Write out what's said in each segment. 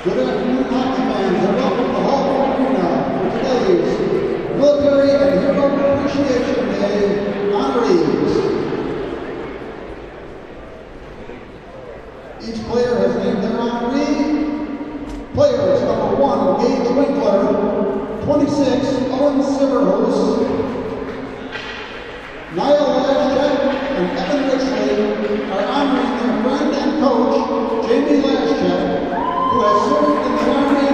Good afternoon, hockey fans, and welcome to Hall Arena for today's Military and Hero Appreciation Day honorees. Each player has named their honoree. Players number 1, Gage Winkler, 26, Owen Silverhouse, Niall Laschek, and Evan Richley are honoring their friend and coach, Jamie Laschek, who has served in the Army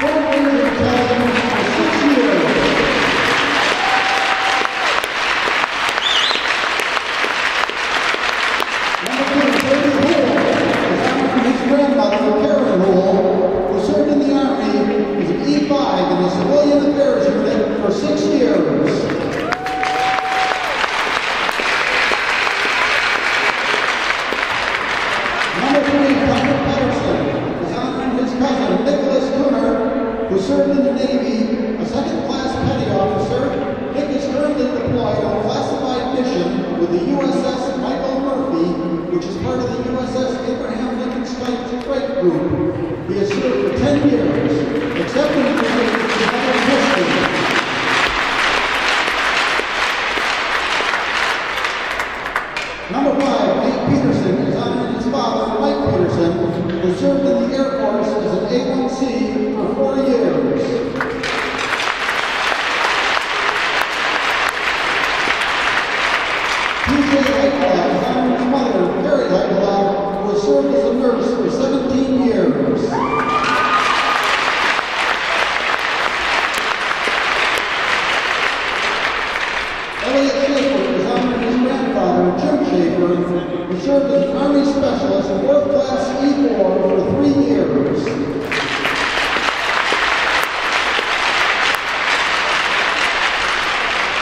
4 years battalion for 6 years. Number 2, David Hoole, is honoring his grandmother, Karen Hoole, who served in the Army as an E5 in the Civilian Affairs Unit for 6 years. Who served in the Navy, a second-class petty officer. Nick is currently deployed on a classified mission with the USS Michael Murphy, which is part of the USS Abraham Lincoln Strike Group. He has served for 10 years, accepting the history. Number 5, Nate Peterson is honoring his father, Mike Peterson, who served in the Air Force as an A1C for 4 years. TJ Heikkila is honoring his mother, Carrie Heikkila, who has served as a nurse for 17 years. Elliot Schaefer is honoring his grandfather, Jim Schaefer, who served as an Army Specialist, 4th Class E4 for 3 years.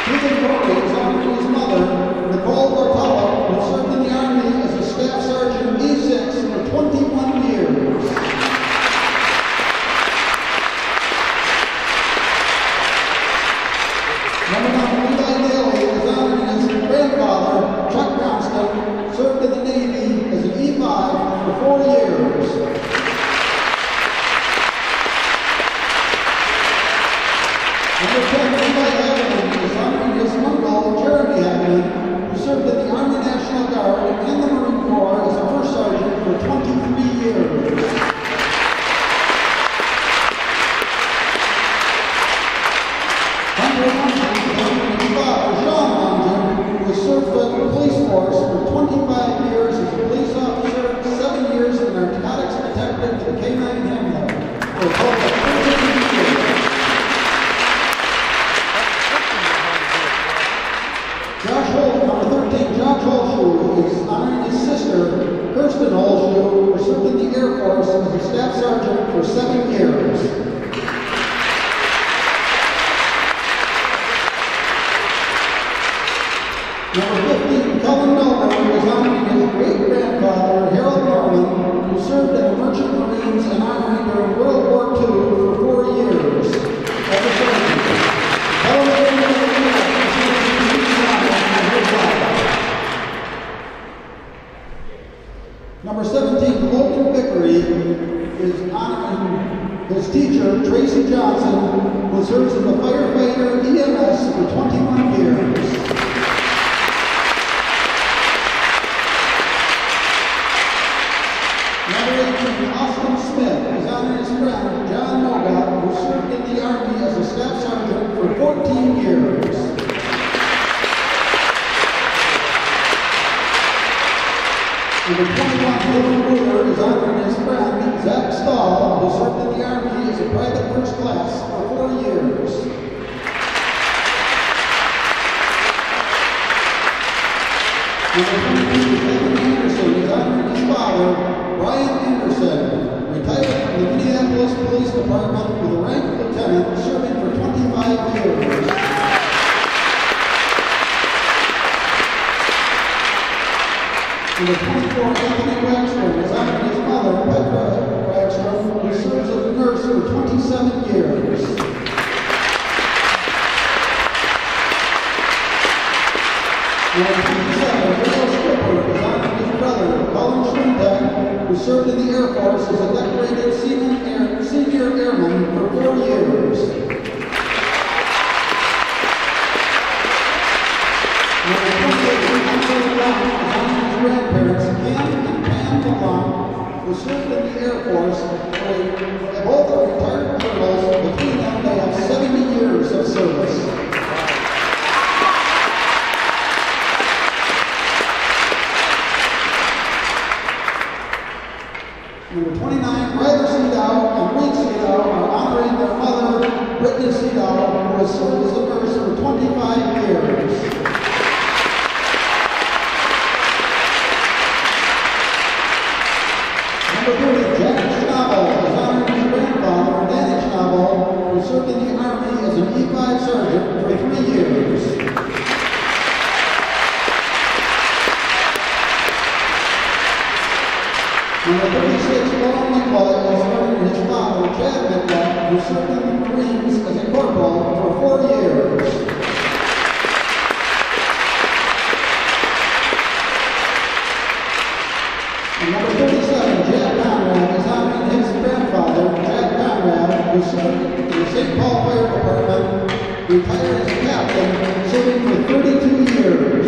Stephen Corey is honoring his mother, Nicole Bartolo, who served in the Army as a Staff Sergeant E6 for 21 years. Number 9, Eli Daly is honoring his grandfather, Chuck Johnston, served in the Navy as an E5 for 4 years. Number 10, Eli Hagelin is honoring his uncle, Jeremy Hagelin, who served in the Army National Guard and the Marine Corps as a first sergeant for 23 years. Force for 25 years as a police officer, 7 years as a narcotics detective for the K-9 Hamlet. For a total of 13 years. Number 13, Josh Holshoe is honoring his sister, Kirsten Holshoe, who served in the Air Force as a staff sergeant for 7 years. Number 15, Cullen Melbourne is honoring his great-grandfather, Harold Norman, who served in the Merchant Marines and Army during World War II for 4 years. Number 17, Logan Vickery is honoring his teacher, Tracy Johnson, who serves as a firefighter EMS for 21 years. Number 18, Austin Smith is honoring his friend, John Moga, who served in the Army as a staff sergeant for 14 years. Number 21, Dylan Bruder is honoring his friend, Zach Stahl, who served in the Army as a private first class for 4 years. Number 22, Kevin Anderson is honoring his father, Brian Anderson, retired from the Minneapolis Police Department with a rank of lieutenant, serving for 25 years. Number 24, Anthony Rackstrom is honoring his mother, Petra Rackstrom, who serves as a nurse for 27 years. Number 27, Dale Skipper is honoring his brother, Colin Schwintek, who served in the Air Force as a decorated senior airman for 4 years. Number 28, grandparents, Ken and Pam DeLong, who served in the Air Force. They both are retired colonels. Between them, they have 70 years of service. Number 29, Ryder Seadow and Reed Seadow are honoring their mother, Brittany Seadow, who has served as a nurse for 25 years. Number 30, Jack Schnabel is honoring his grandfather, Danny Schnabel, who served in the Army as an E5 sergeant for 3 years. Number 36, Paul Mikla is honoring his father, Chad Mikla, who served in the Marines as a corporal for 4 years. And number 37, Jack Conrad is honoring his grandfather, Jack Conrad, who served in the St. Paul Fire Department, retired as a captain, serving for 32 years.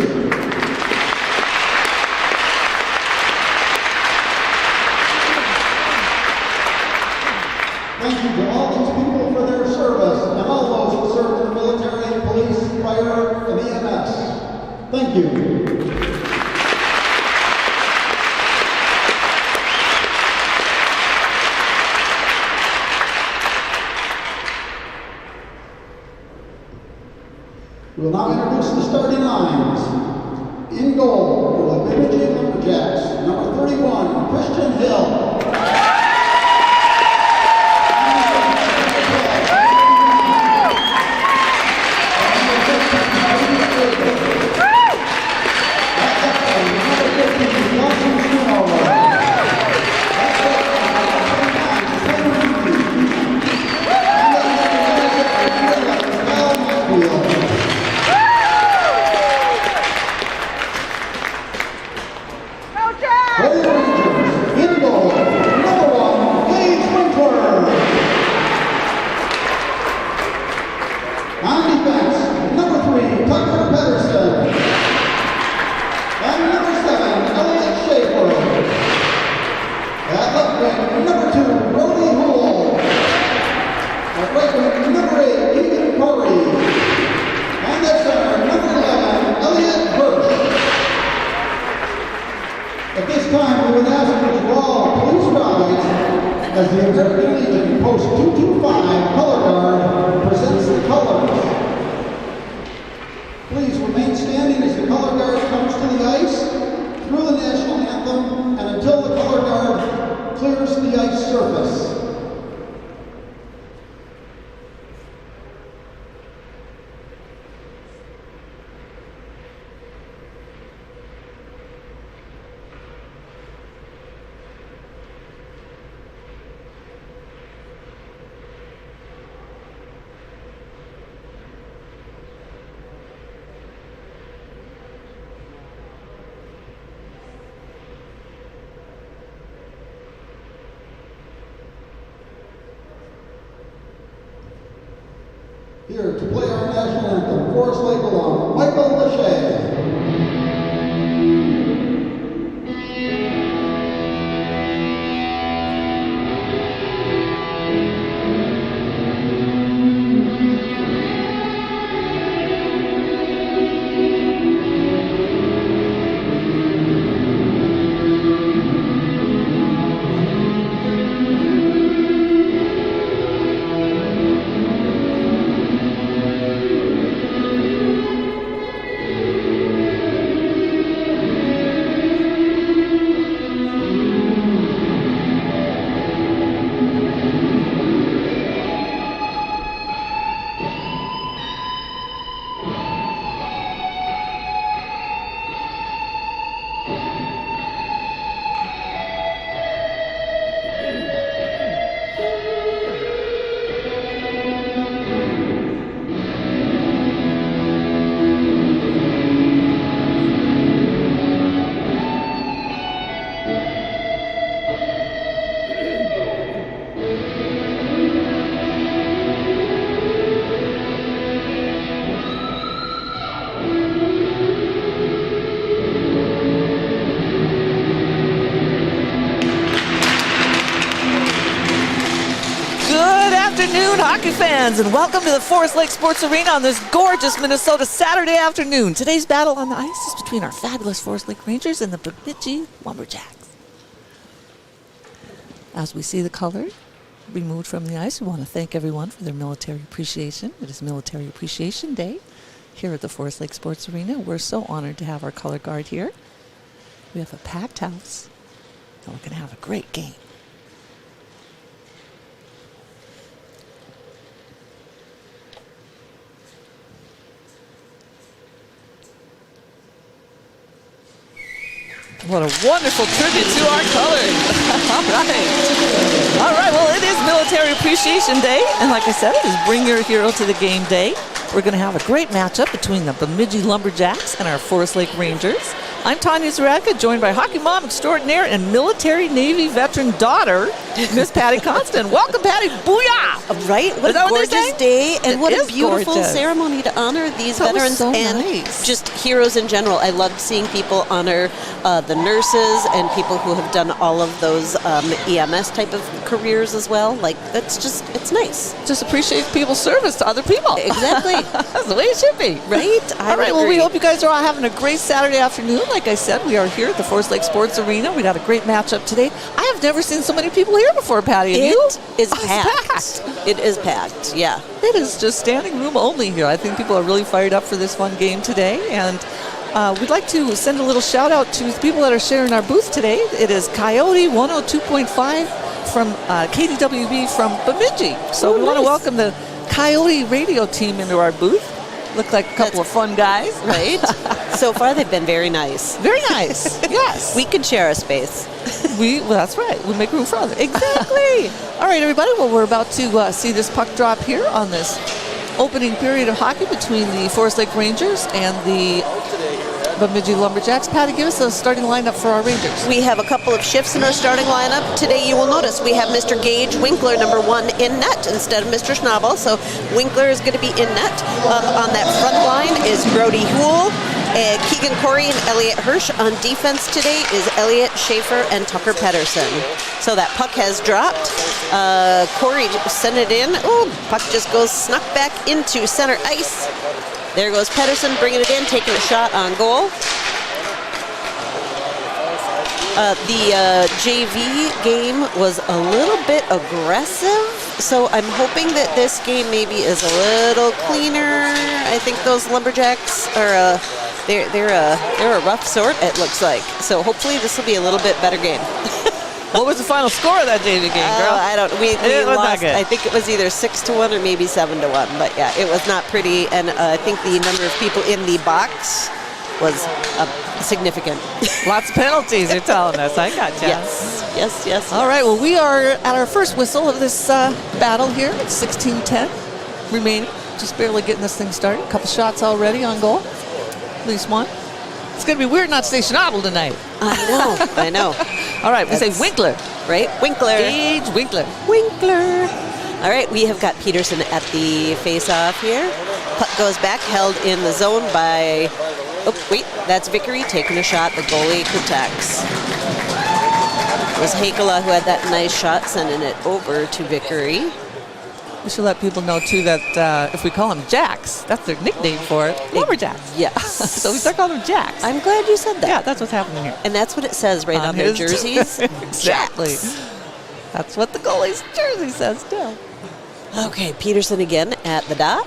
Thank you to all these people for their service and all those who served in the military, police, fire, and EMS. Thank you. We will now introduce the starting lines. In goal for the Bemidji Lumberjacks, number 31, Christian Hill. this time, we would ask that you all please rise as the American Legion Post 225 Color Guard presents the colors. Please remain standing as the color guard comes to the ice through the national anthem and until the color guard clears the ice surface. Here to play our national anthem, Forest Lake alum, Michael Lachey. Hockey fans, and welcome to the Forest Lake Sports Arena on this gorgeous Minnesota Saturday afternoon. Today's battle on the ice is between our fabulous Forest Lake Rangers and the Bemidji Lumberjacks. As we see the colors removed from the ice, we want to thank everyone for their military appreciation. It is Military Appreciation Day here at the Forest Lake Sports Arena. We're so honored to have our color guard here. We have a packed house, and we're going to have a great game. What a wonderful tribute to our colors. All right, well, it is Military Appreciation Day. And like I said, it is Bring Your Hero to the Game Day. We're going to have a great matchup between the Bemidji Lumberjacks and our Forest Lake Rangers. I'm Tanya Zaradka, joined by hockey mom extraordinaire and military Navy veteran daughter, Miss Patty Constant. Welcome, Patty. Booyah! Right? What a gorgeous day, and what a beautiful ceremony to honor these veterans and just heroes in general. I loved seeing people honor the nurses and people who have done all of those EMS type of careers as well. Like, it's nice. Just appreciate people's service to other people. Exactly. That's the way it should be. Right? All right, well, we hope you guys are all having a great Saturday afternoon. Like I said, we are here at the Forest Lake Sports Arena. We had a great matchup today. I have never seen so many people here before, Patty. It is packed. It is packed, yeah. It is just standing room only here. I think people are really fired up for this fun game today. And we'd like to send a little shout out to the people that are sharing our booth today. It is Coyote 102.5 from KDWB from Bemidji. So we want to welcome the Coyote radio team into our booth. Look like a couple of fun guys. Right? So far, they've been very nice. Very nice. Yes. We could share a space. Well, that's right. We make room for others. Exactly. All right, everybody. Well, we're about to see this puck drop here on this opening period of hockey between the Forest Lake Rangers and the Bemidji Lumberjacks. Patty, give us a starting lineup for our Rangers. We have a couple of shifts in our starting lineup. Today you will notice we have Mr. Gage Winkler, number 1, in net instead of Mr. Schnabel. So Winkler is going to be in net. On that front line is Brody Houle, Keegan Corey, and Elliot Hirsch. On defense today is Elliot Schaefer and Tucker Pedersen. So that puck has dropped. Corey sent it in. Oh, puck just goes snuck back into center ice. There goes Pedersen bringing it in, taking a shot on goal. The JV game was a little bit aggressive, so I'm hoping that this game maybe is a little cleaner. I think those Lumberjacks are they're a rough sort, it looks like. So hopefully this will be a little bit better game. What was the final score of that JV game, girl? I don't. We It was not lost. good. I think it was either 6-1 or maybe 7-1. But yeah, it was not pretty, and I think the number of people in the box was significant. Lots of penalties, you're telling us. I got you. Yes. All right, well, we are at our first whistle of this battle here. It's 16-10 remaining. Just barely getting this thing started. A couple shots already on goal. At least one. It's going to be weird not to say Schnabel tonight. I know. All right, we say Winkler. Right? Winkler. Gage Winkler. All right, we have got Peterson at the face-off here. Puck goes back, held in the zone by... Oh, wait, that's Vickery taking a shot. The goalie protects. It was Hakala who had that nice shot, sending it over to Vickery. We should let people know, too, that if we call them Jacks, that's their nickname for it. Lumberjacks. Yes. So we start calling them Jacks. I'm glad you said that. Yeah, that's what's happening here. And that's what it says right on their his jerseys. Exactly. Jacks. That's what the goalie's jersey says, too. Okay, Peterson again at the dot.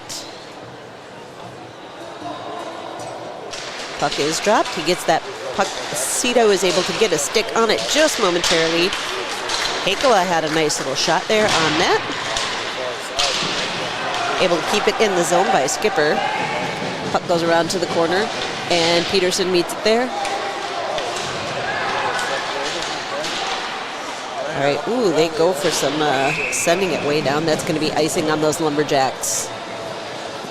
Puck is dropped. He gets that puck. Cito is able to get a stick on it just momentarily. Hakala had a nice little shot there on net. Able to keep it in the zone by Skipper. Puck goes around to the corner, and Peterson meets it there. All right, ooh, they go for some sending it way down. That's going to be icing on those Lumberjacks.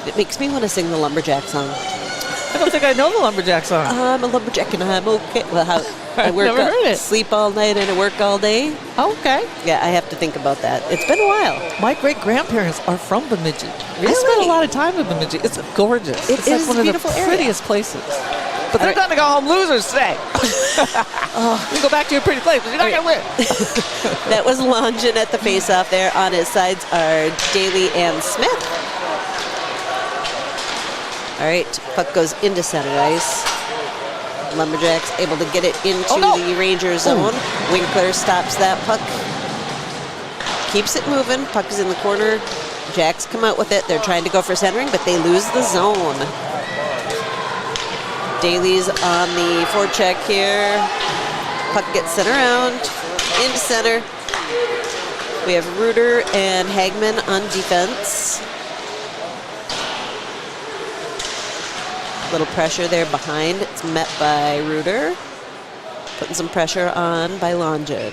It makes me want to sing the Lumberjack song. I don't think I know the Lumberjack song. I'm a lumberjack and I'm okay. Well, how I work, never heard it. sleep all night and I work all day. Okay. Yeah, I have to think about that. It's been a while. My great-grandparents are from Bemidji. I Really? spent a lot of time in Bemidji. It's gorgeous. It It's like is one a of the beautiful area. prettiest places. But they're right. going to go home losers today. You go back to your pretty place, but you're not going to win. That was Longin at the face-off there. On his sides are Daly and Smith. All right, puck goes into center ice. Lumberjacks able to get it into the Ranger zone. Winkler stops that puck. Keeps it moving. Puck is in the corner. Jacks come out with it. They're trying to go for centering, but they lose the zone. Daly's on the forecheck here. Puck gets sent around. Into center. We have Reuter and Hagman on defense. Little pressure there behind. It's met by Reuter. Putting some pressure on by Longin.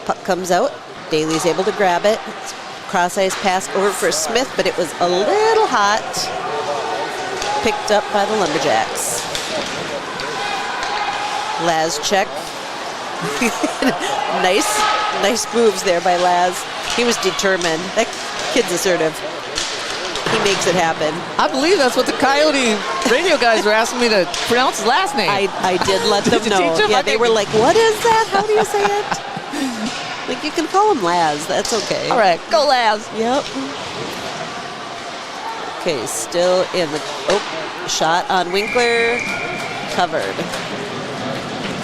Puck comes out. Daly's able to grab it. Cross ice pass over for Smith, but it was a little hot. Picked up by the Lumberjacks. Laz check. Nice moves there by Laz. He was determined. That kid's assertive. He makes it happen. I believe that's what the Coyote radio guys were asking me to pronounce his last name. I did let them Did you know. teach him? Yeah, Okay. they were like, what is that? How do you say it? Like, you can call him Laz. That's okay. All right, go Laz. Yep. Okay, still in the... Oh, shot on Winkler. Covered.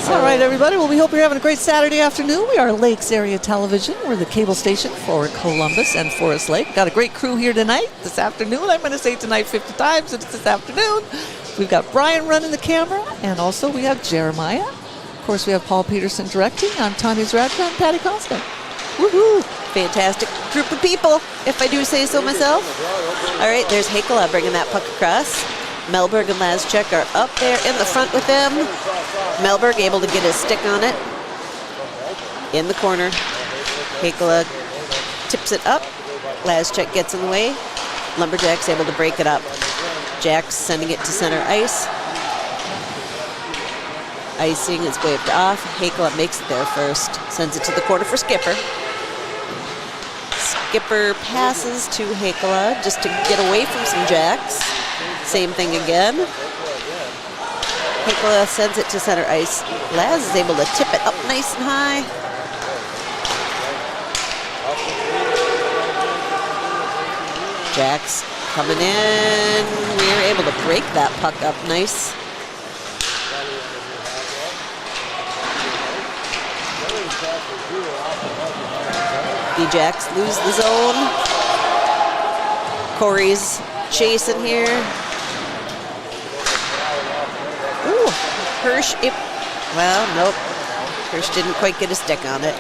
All right, everybody. Well, we hope you're having a great Saturday afternoon. We are Lakes Area Television. We're the cable station for Columbus and Forest Lake. Got a great crew here tonight, this afternoon. I'm going to say tonight 50 times. It's this afternoon. We've got Brian running the camera, and also we have Jeremiah. Of course, we have Paul Peterson directing. I'm Tanya Zradka and Patty Constant. Woohoo! Fantastic group of people, if I do say so myself. All right, there's Hakala bringing that puck across. Melberg and Lazchek are up there in the front with them. Melberg able to get his stick on it. In the corner. Hakala tips it up. Lazchek gets in the way. Lumberjacks able to break it up. Jacks sending it to center ice. Icing is waved off. Hakala makes it there first. Sends it to the corner for Skipper. Skipper passes to Hakala just to get away from some Jacks. Same thing again. Hakala sends it to center ice. Laz is able to tip it up nice and high. Jacks coming in. We are able to break that puck up nice. The Jacks lose the zone. Corey's chasing here. Ooh, Hirsch. Well, nope. Hirsch didn't quite get a stick on it.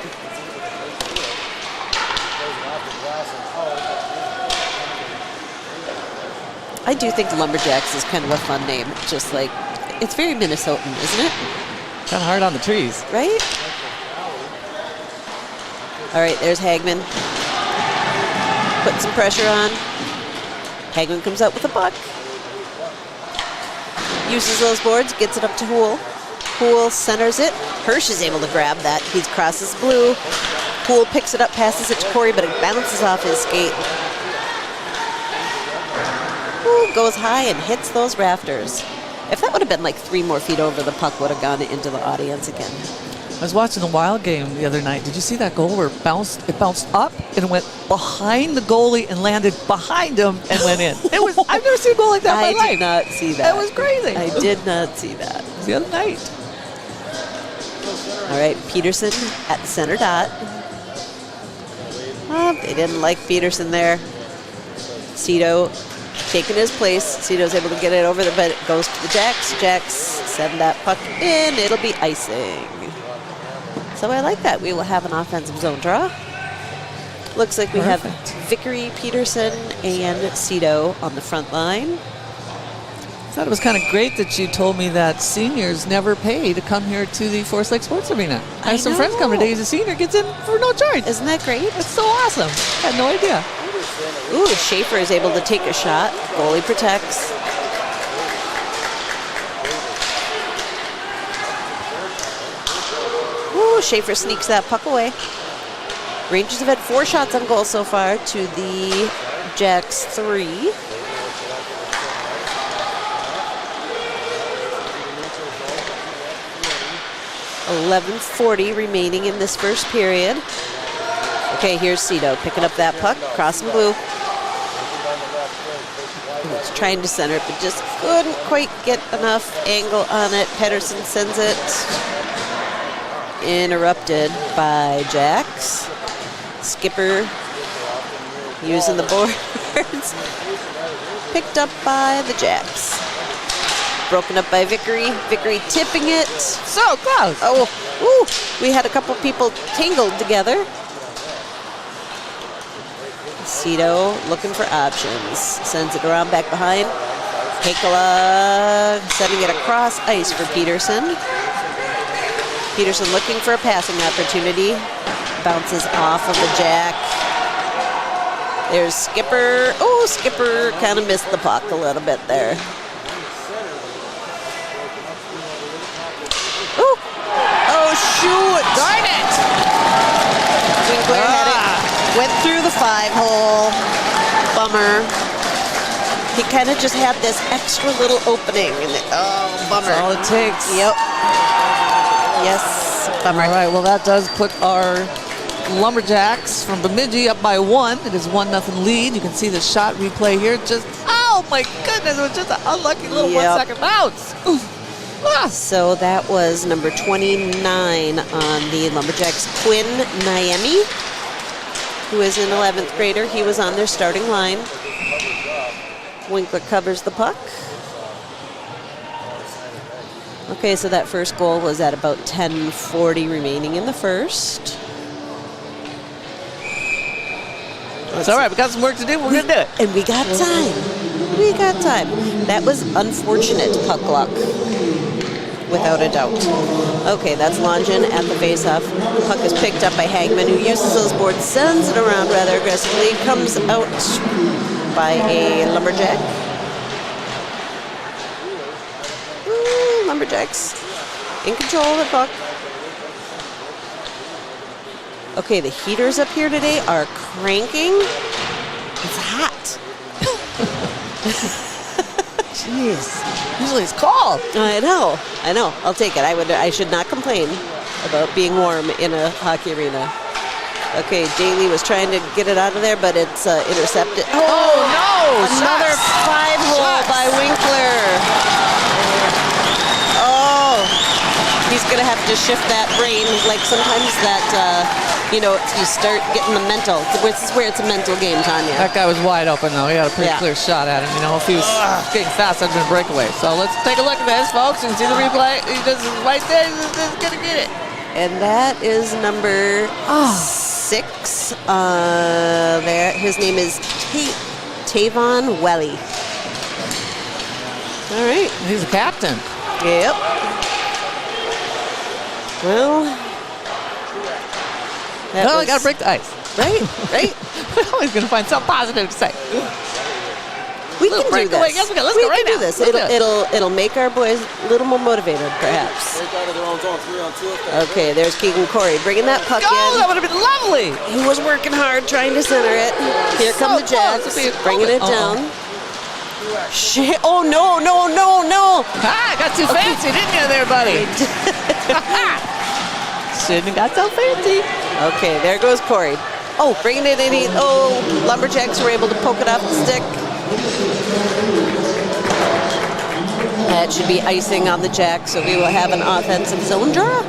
I do think Lumberjacks is kind of a fun name. Just like, it's very Minnesotan, isn't it? Kind of hard on the trees. Right? All right, there's Hagman. Putting some pressure on. Hagman comes out with a buck. Uses those boards, gets it up to Hool. Hool centers it. Hirsch is able to grab that. He crosses blue. Hool picks it up, passes it to Corey, but it bounces off his skate. Hool goes high and hits those rafters. If that would have been like 3 more feet over, the puck would have gone into the audience again. I was watching the Wild game the other night. Did you see that goal where it bounced up and it went behind the goalie and landed behind him and went in? It was, I've never seen a goal like that in my life. I did not see that. It was crazy. I did not see that. It was the other night. All right, Peterson at the center dot. Oh, they didn't like Peterson there. Cito taking his place. Cito's able to get it over there, but it goes to the Jacks. Jacks send that puck in. It'll be icing. So I like that. We will have an offensive zone draw. Looks like we have Vickery, Peterson, and Cito on the front line. I thought it was kind of great that you told me that seniors never pay to come here to the Forest Lake Sports Arena. I have some friends come today. He's a senior, gets in for no charge. Isn't that great? It's so awesome. I had no idea. Ooh, Schaefer is able to take a shot. Goalie protects. Ooh, Schaefer sneaks that puck away. Rangers have had 4 shots on goal so far to the Jacks 3. .11:40 remaining in this first period. Okay, here's Cito picking up that puck, crossing blue. He's trying to center it, but just couldn't quite get enough angle on it. Pedersen sends it. Interrupted by Jacks. Skipper using the boards. Picked up by the Jacks. Broken up by Vickery. Vickery tipping it. So close. Oh, ooh, we had a couple people tangled together. Cito looking for options. Sends it around back behind. Hakala sending it across ice for Peterson. Peterson looking for a passing opportunity. Bounces off of the Jack. There's Skipper. Oh, Skipper kind of missed the puck a little bit there. Ooh. Oh, shoot. Darn it. Winkler had it. Went through the 5-hole. Bummer. He kind of just had this extra little opening. Oh, bummer. That's all it takes. Yep. Yes, bummer. All right, well, that does put our Lumberjacks from Bemidji up by 1. It is 1-0 lead. You can see the shot replay here. Just, oh my goodness, it was just an unlucky little 1-second bounce. Oof. Ah. So that was number 29 on the Lumberjacks, Quinn Niemi, who is an 11th grader. He was on their starting line. Winkler covers the puck. Okay, so that first goal was at about 10:40 remaining in the first. It's all right. We got some work to do. We're going to do it. And we got time. We got time. That was unfortunate puck luck, without a doubt. Okay, that's Longin at the faceoff. Puck is picked up by Hagman, who uses those boards, sends it around rather aggressively, comes out by a Lumberjack. Ooh, Lumberjacks in control of the puck. Okay, the heaters up here today are cranking. It's hot. Jeez. Usually it's cold. I know. I'll take it. I should not complain about being warm in a hockey arena. Okay, Daly was trying to get it out of there, but it's intercepted. Oh, no! Another 5-hole by Winkler. Oh, he's going to have to shift that brain. Like sometimes that, you start getting the mental. This is where it's a mental game, Tanya. That guy was wide open, though. He had a pretty clear shot at him. If he was getting fast, that'd been a breakaway. So let's take a look at this, folks, and see the replay. He just is right there. He's going to get it. And that is number 6. There. His name is Tavon Welly. All right. He's a captain. Yep. Well, I got to break the ice. Right. We're always going to find something positive to say. We can do this. Yes, let's go right now. Do this. It'll make our boys a little more motivated, perhaps. Okay, there's Keegan Corey bringing that puck in. That would have been lovely. He was working hard trying to center it. Here come the Jacks, bringing it down. Shit! Oh no! Got too fancy, didn't you, there, buddy? Shouldn't have got so fancy. Okay, there goes Corey. Oh, bringing it in. Lumberjacks were able to poke it off the stick. That should be icing on the Jacks, so we will have an offensive zone draw.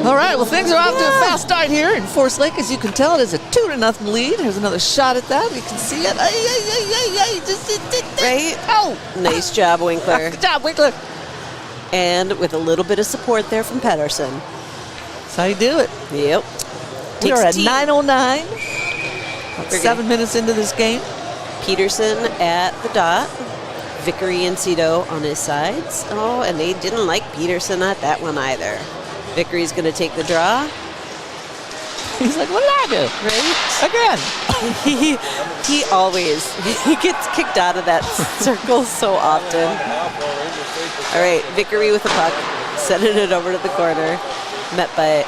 All right, well, things are off to a fast start here in Forest Lake. As you can tell, it is a 2-0 lead. Here's another shot at that. You can see it. Right? Oh! Nice job, Winkler. Good job, Winkler. And with a little bit of support there from Pedersen. That's how you do it. Yep. We are at 9:09. 7 minutes into this game. Peterson at the dot. Vickery and Cito on his sides. Oh, and they didn't like Peterson at that one either. Vickery's going to take the draw. He's like, what did I do? Right? Again. he gets kicked out of that circle so often. All right, Vickery with the puck. Sending it over to the corner. Met by,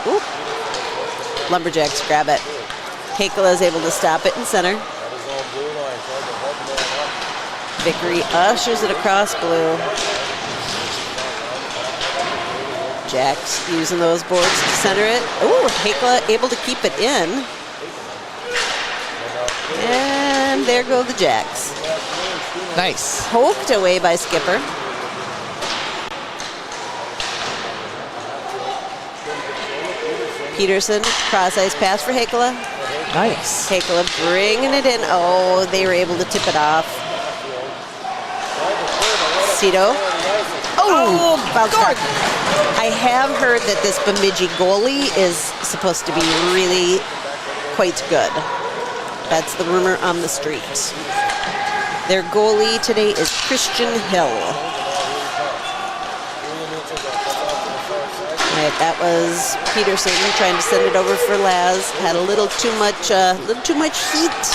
Lumberjacks grab it. Hakela is able to stop it in center. Vickery ushers it across blue. Jacks using those boards to center it. Ooh, Hakela able to keep it in. And there go the Jacks. Nice. Poked away by Skipper. Peterson, cross-ice pass for Hakela. Nice. Hakela bringing it in. Oh, they were able to tip it off. Cito. Oh, bounced off. I have heard that this Bemidji goalie is supposed to be really quite good. That's the rumor on the street. Their goalie today is Christian Hill. All right, that was Peterson trying to send it over for Laz. Had a little too much heat.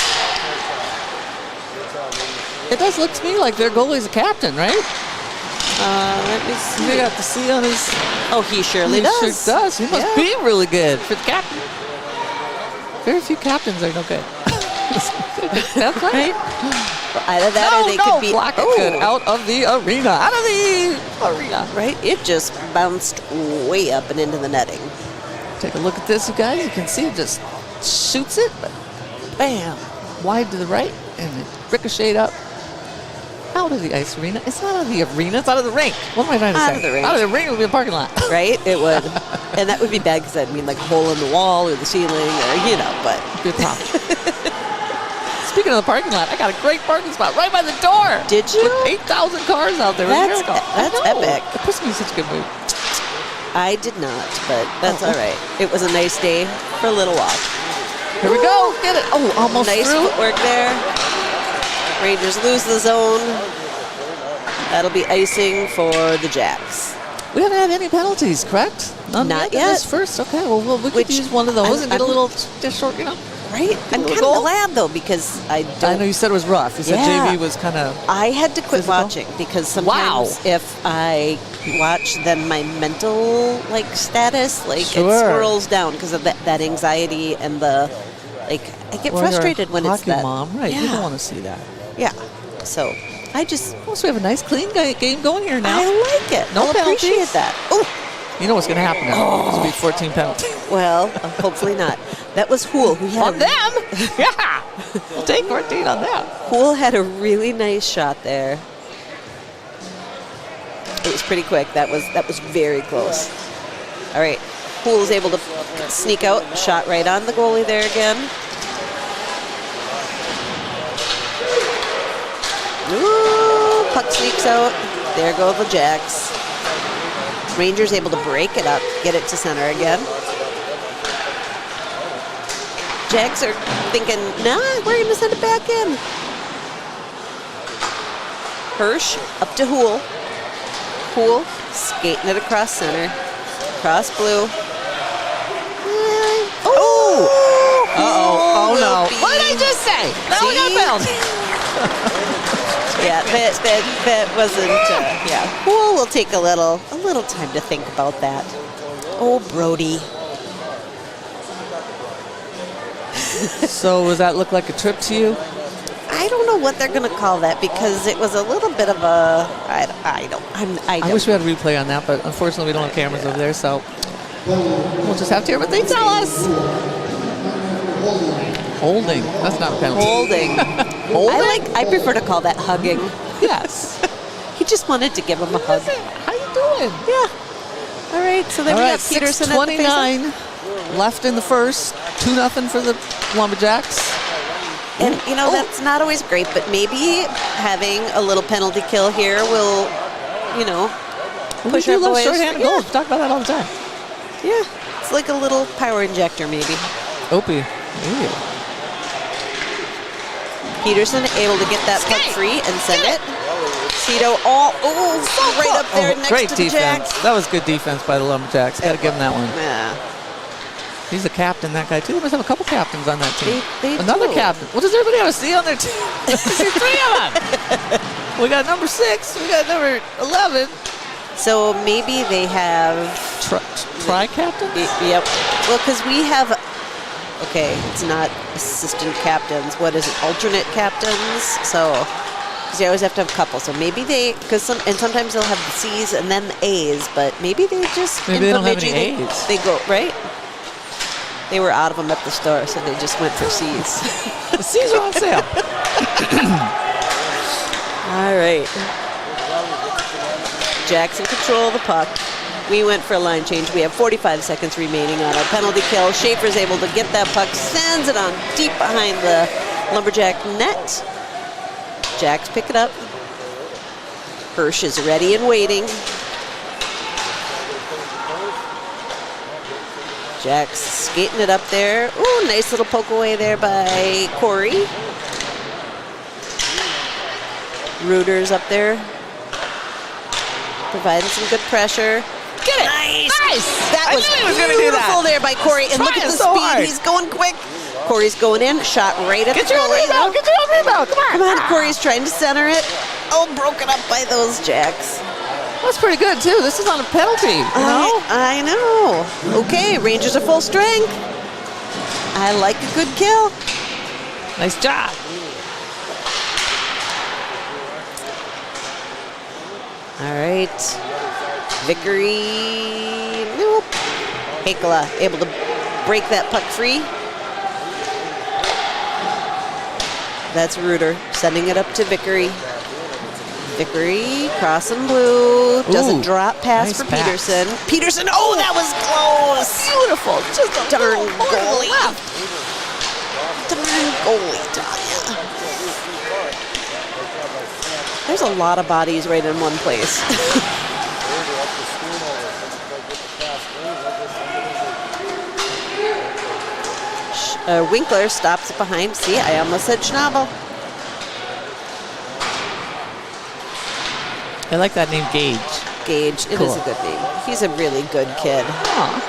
It does look to me like their goalie's a captain, right? Let me see. They got the C on his. Oh, he surely does. Sure does. He must be really good for the captain. Very few captains are no good. That's right. Well, either that or they could be. Block it good. Out of the arena. Out of the arena. Right? It just bounced way up and into the netting. Take a look at this, you guys. You can see it just shoots it, but bam, wide to the right, and it ricocheted up. Out of the ice arena. It's not out of the arena. It's out of the rink. What am I trying to say? Out of the rink. Out of the rink would be a parking lot. Right? It would. And that would be bad because that'd mean like a hole in the wall or the ceiling or, but. Good problem. Speaking of the parking lot, I got a great parking spot right by the door. Did you? With 8,000 cars out there. That's epic. It puts me in such a good mood. I did not, but that's all right. It was a nice day for a little walk. Here we go. Get it. Oh, almost nice through. Footwork there. Rangers lose the zone. That'll be icing for the Jacks. We haven't had any penalties, correct? Not yet. This first. Okay, well, we could use one of those and get a little just short, Right? I'm kind of glad, though, because I know you said it was rough. You said JV was kind of I had to quit watching because sometimes if I watch, then my mental, status, it swirls down because of that anxiety and the, I get frustrated when it's that. Mom, right? You don't want to see that. Yeah. So I just. So we have a nice, clean game going here now. I like it. No penalties. Appreciate that. Oh. You know what's going to happen now? It's going to be 14 penalties. Well, hopefully not. That was Hool. Who had on them? Yeah. We'll take 14 on them. Hool had a really nice shot there. It was pretty quick. That was very close. Poole is able to sneak out, shot right on the goalie there again. Ooh, puck sneaks out. There go the Jacks. Rangers able to break it up, get it to center again. Jacks are thinking, nah, we're going to send it back in. Hirsch up to Houle. Houle skating it across center. Cross blue. Oh! Uh-oh. Oh, no. Be... What did I just say? Now we got penalty. Yeah, that wasn't, yeah. Houle will take a little time to think about that. Oh, Brody. So, does that look like a trip to you? I don't know what they're going to call that because it was a little bit of a, I don't. Wish we had a replay on that, but unfortunately we don't have cameras over there, so we'll just have to hear what they tell us. Holding. That's not a penalty. Holding. I prefer to call that hugging. Yes. He just wanted to give him a hug. How you doing? Yeah. All right, so then we got Peterson at the faceoff. left in the first. 2-0 for the Lumberjacks. And, you know, that's not always great, but maybe having a little penalty kill here will, you know, push our boys. Shorthanded goals. We talk about that all the time. Yeah, it's like a little power injector, maybe. Opie. Peterson able to get that puck free and send it. Cito right up there next great to the defense. Jacks. That was good defense by the Lumberjacks. Got to give him that one. Yeah. He's a captain, that guy, too. They must have a couple captains on that team. They Another do. captain. What does everybody have a C on their team? I see 3 of them. We got number 6. We got number 11. So maybe they have... Tri-captain? Yep. Well, because we have... Okay, it's not assistant captains. What is it? Alternate captains? So... Because you always have to have a couple. So maybe they... And sometimes they'll have the C's and then the A's, but maybe they just... Maybe they don't have any A's. They go... Right? They were out of them at the store, so they just went for C's. The C's are on sale. All right. Jackson control of the puck. We went for a line change. We have 45 seconds remaining on our penalty kill. Schaefer's able to get that puck, sends it on deep behind the Lumberjack net. Jacks pick it up. Hirsch is ready and waiting. Jacks skating it up there. Ooh, nice little poke away there by Corey. Reuter's up there. Providing some good pressure. Get it! Nice! That was I knew he was gonna do beautiful that. there by Corey. And look at the so speed. hard. He's going quick. Corey's going in. Shot right at Get the your own goalie. rebound! Get your own rebound! Come on! Come on, Corey's trying to center it. Oh, broken up by those Jacks. That's pretty good, too. This is on a penalty, you know? I know. Okay, Rangers are full strength. I like a good kill. Nice job. All right. Vickery. Nope. Hakala able to break that puck free. That's Reuter sending it up to Vickery. Vickery, crossing blue, doesn't drop pass nice for pass. Peterson. Peterson, oh, that was close. Beautiful. Just a Darn little more to the goalie. left. Darn goalie, Tanya. There's a lot of bodies right in one place. Winkler stops it behind. See, I almost said Schnabel. I like that name, Gage. Gage, it is a good name. He's a really good kid. Aw.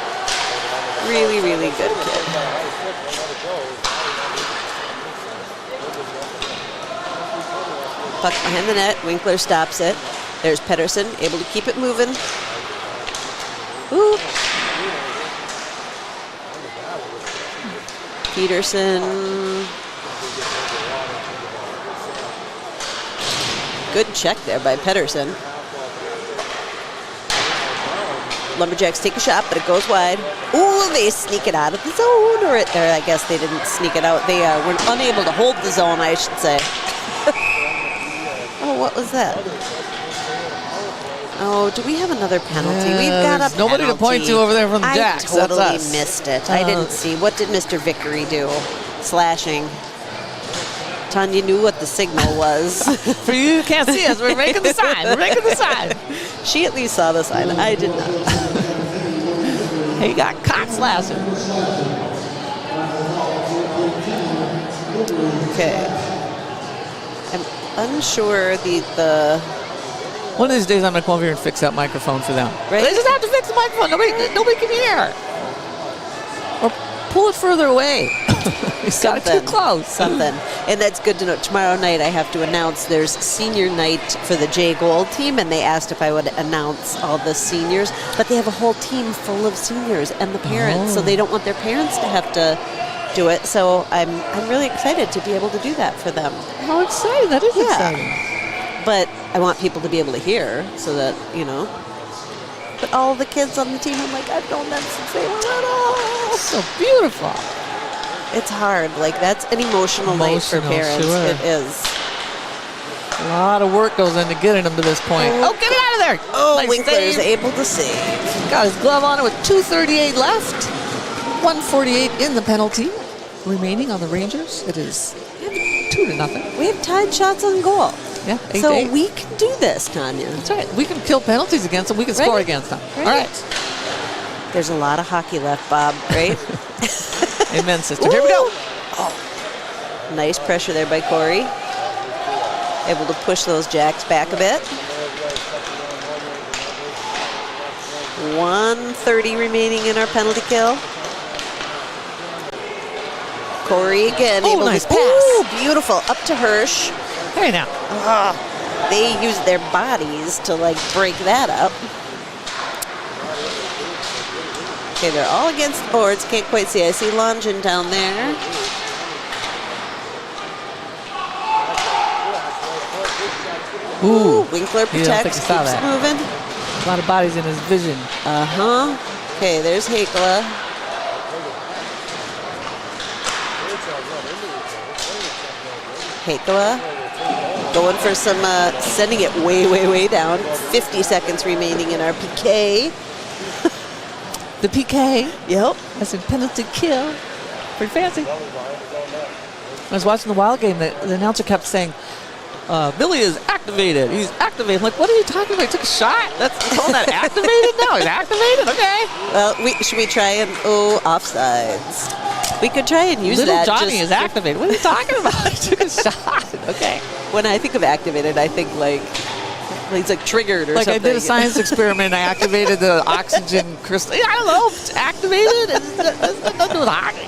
Really, really good kid. Puck behind the net. Winkler stops it. There's Pettersson, able to keep it moving. Ooh. Peterson. Good check there by Pettersson. Lumberjacks take a shot, but it goes wide. Ooh, they sneak it out of the zone. Or I guess they didn't sneak it out. They were unable to hold the zone, I should say. Oh, what was that? Oh, do we have another penalty? We've got a there's nobody to point to over there from the Jacks. I totally That's us. missed it. I didn't see. What did Mr. Vickery do? Slashing. Tanya knew what the signal was. For you can't see us. We're making the sign. We're making the sign. She at least saw the sign. I did not. He got cock slashing. Okay. I'm unsure the One of these days I'm going to come over here and fix that microphone for them. Right? They just have to fix the microphone. Nobody can hear. Or pull it further away. It's got it too close. Something. And that's good to know. Tomorrow night I have to announce there's senior night for the J Gold team, and they asked if I would announce all the seniors. But they have a whole team full of seniors and the parents, so they don't want their parents to have to do it. So I'm really excited to be able to do that for them. How exciting. That is exciting. But I want people to be able to hear so that, But all the kids on the team, I'm like, I've known them since they were little. So beautiful. It's hard. Like, that's an emotional night for parents. Sure. It is. A lot of work goes into getting them to this point. Oh, get it out of there. Oh, Nice Winkler's save. able to save. Got his glove on it with 2:38 left. 1:48 in the penalty. Remaining on the Rangers. It is 2-0. We have tied shots on goal. Yeah, 8-8. So we can do this, Tanya. That's right. We can kill penalties against them. We can score against them. Right. All right. There's a lot of hockey left, Bob, right? Amen, sister. Here we go. Oh. Nice pressure there by Corey. Able to push those Jacks back a bit. 1:30 remaining in our penalty kill. Corey again, able nice to pass. Ooh, beautiful. Up to Hirsch. Hey now. They use their bodies to break that up. Okay, they're all against the boards. Can't quite see. I see Longin down there. Ooh. Winkler protects, I saw keeps that. moving. A lot of bodies in his vision. Okay, there's Hakela. Hakela going for some, sending it way, way, way down. 50 seconds remaining in our PK. The PK. Yep. That's a penalty kill. Pretty fancy. I was watching the Wild game. The announcer kept saying, Billy is activated. He's activated. I'm like, what are you talking about? He took a shot. That's calling that activated now? He's activated? Okay. Well, should we try and, offsides. We could try and use Little that. Johnny is activated. What are you talking about? He took a shot. Okay. When I think of activated, I think he's triggered or something. I did a science experiment. I activated the oxygen crystal. I don't know. It's activated. It's nothing to do with hockey.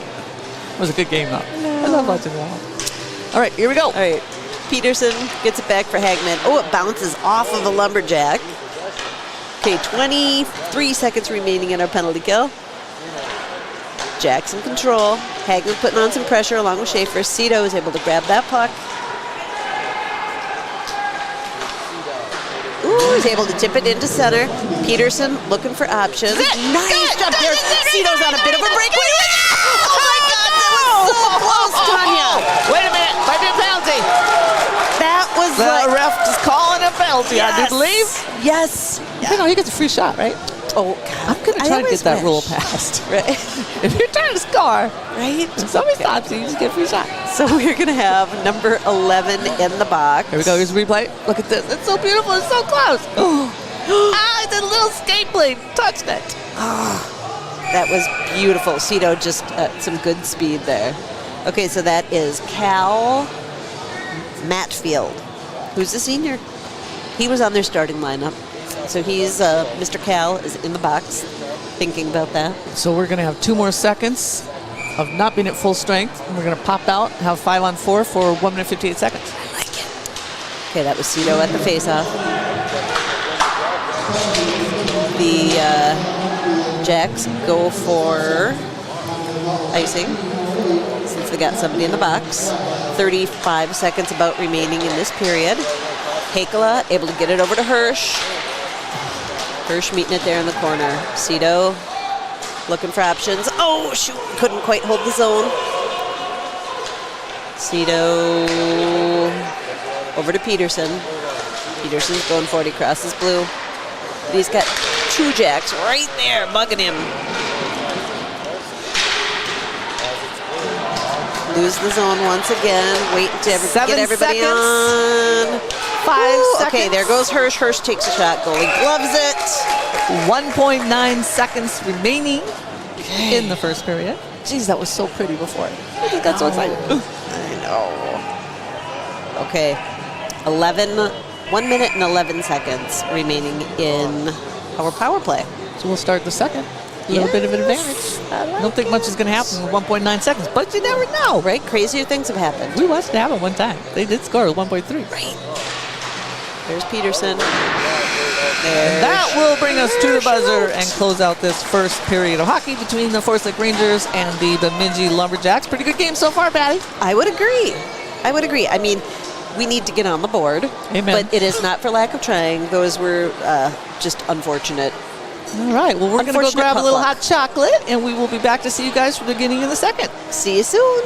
It was a good game, though. I love watching that. All right, here we go. All right. Peterson gets it back for Hagman. Oh, it bounces off of a Lumberjack. Okay, 23 seconds remaining in our penalty kill. Jack's in control. Hagman putting on some pressure along with Schaefer. Cito is able to grab that puck. Ooh, he's able to tip it into center. Peterson looking for options. Nice jump there. Cito's on a bit of a breakaway. Oh my God, that was so close, Tanya. Wait a minute. Might be a penalty. That was The ref is calling a penalty, I do believe. Yes. You know, he gets a free shot, right? Oh, God. I'm going to try to get that rule passed. Right. If you're trying to score, Right? and somebody stops you, you just get a free shot. So we're going to have number 11 in the box. Here we go. Here's the replay. Look at this. It's so beautiful. It's so close. It's a little skate blade. Touched it. That was beautiful. Cito just some good speed there. Okay, so that is Cal Matfield, who's a senior. He was on their starting lineup. So he's, Mr. Cal is in the box thinking about that. So we're going to have 2 more seconds of not being at full strength. And we're going to pop out, have 5-on-4 for 1 minute 58 seconds. I like it. Okay, that was Cito at the faceoff. The Jacks go for icing since they got somebody in the box. 35 seconds about remaining in this period. Hakela able to get it over to Hirsch. Hirsch meeting it there in the corner. Cito looking for options. Oh, shoot. Couldn't quite hold the zone. Cito over to Peterson. Peterson's going 40, crosses blue. But he's got 2 Jacks right there bugging him. Lose the zone once again. Wait to get everybody on. 5 seconds. Okay, there goes Hirsch. Hirsch takes a shot. Goalie gloves it. 1.9 seconds remaining in the first period. Geez, that was so pretty before. I just got so excited. I know. Okay, 1 minute and 11 seconds remaining in our power play. So we'll start the second. A little bit of an advantage. I don't think much is going to happen in 1.9 seconds, but you never know. Right? Crazier things have happened. We watched it happen one time. They did score 1.3. Right. There's Peterson. That will bring us to the buzzer and close out this first period of hockey between the Forest Lake Rangers and the Bemidji Lumberjacks. Pretty good game so far, Patty. I would agree. I mean, we need to get on the board. Amen. But it is not for lack of trying. Those were just unfortunate. All right. Well, we're going to go grab a little hot chocolate, and we will be back to see you guys for the beginning of the second. See you soon.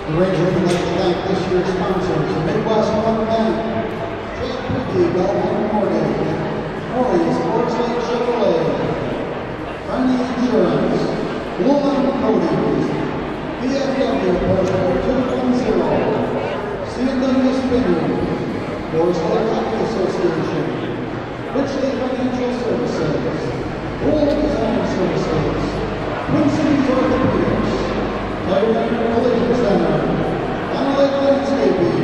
The Rangers would like to thank this year's sponsors, Midwest One Bank, Jake Quickie, Belmont Mortgage, Maury's Forest Lake Chevrolet, Friendly Insurance, Woolman Coatings, BFW Post 4210, C&W Spinning, Forest Lake Hockey Association, Richley Financial Services, Gold Design Services, Twin Cities Orthopedics, Tyrone Collision Center, Analytic Landscaping,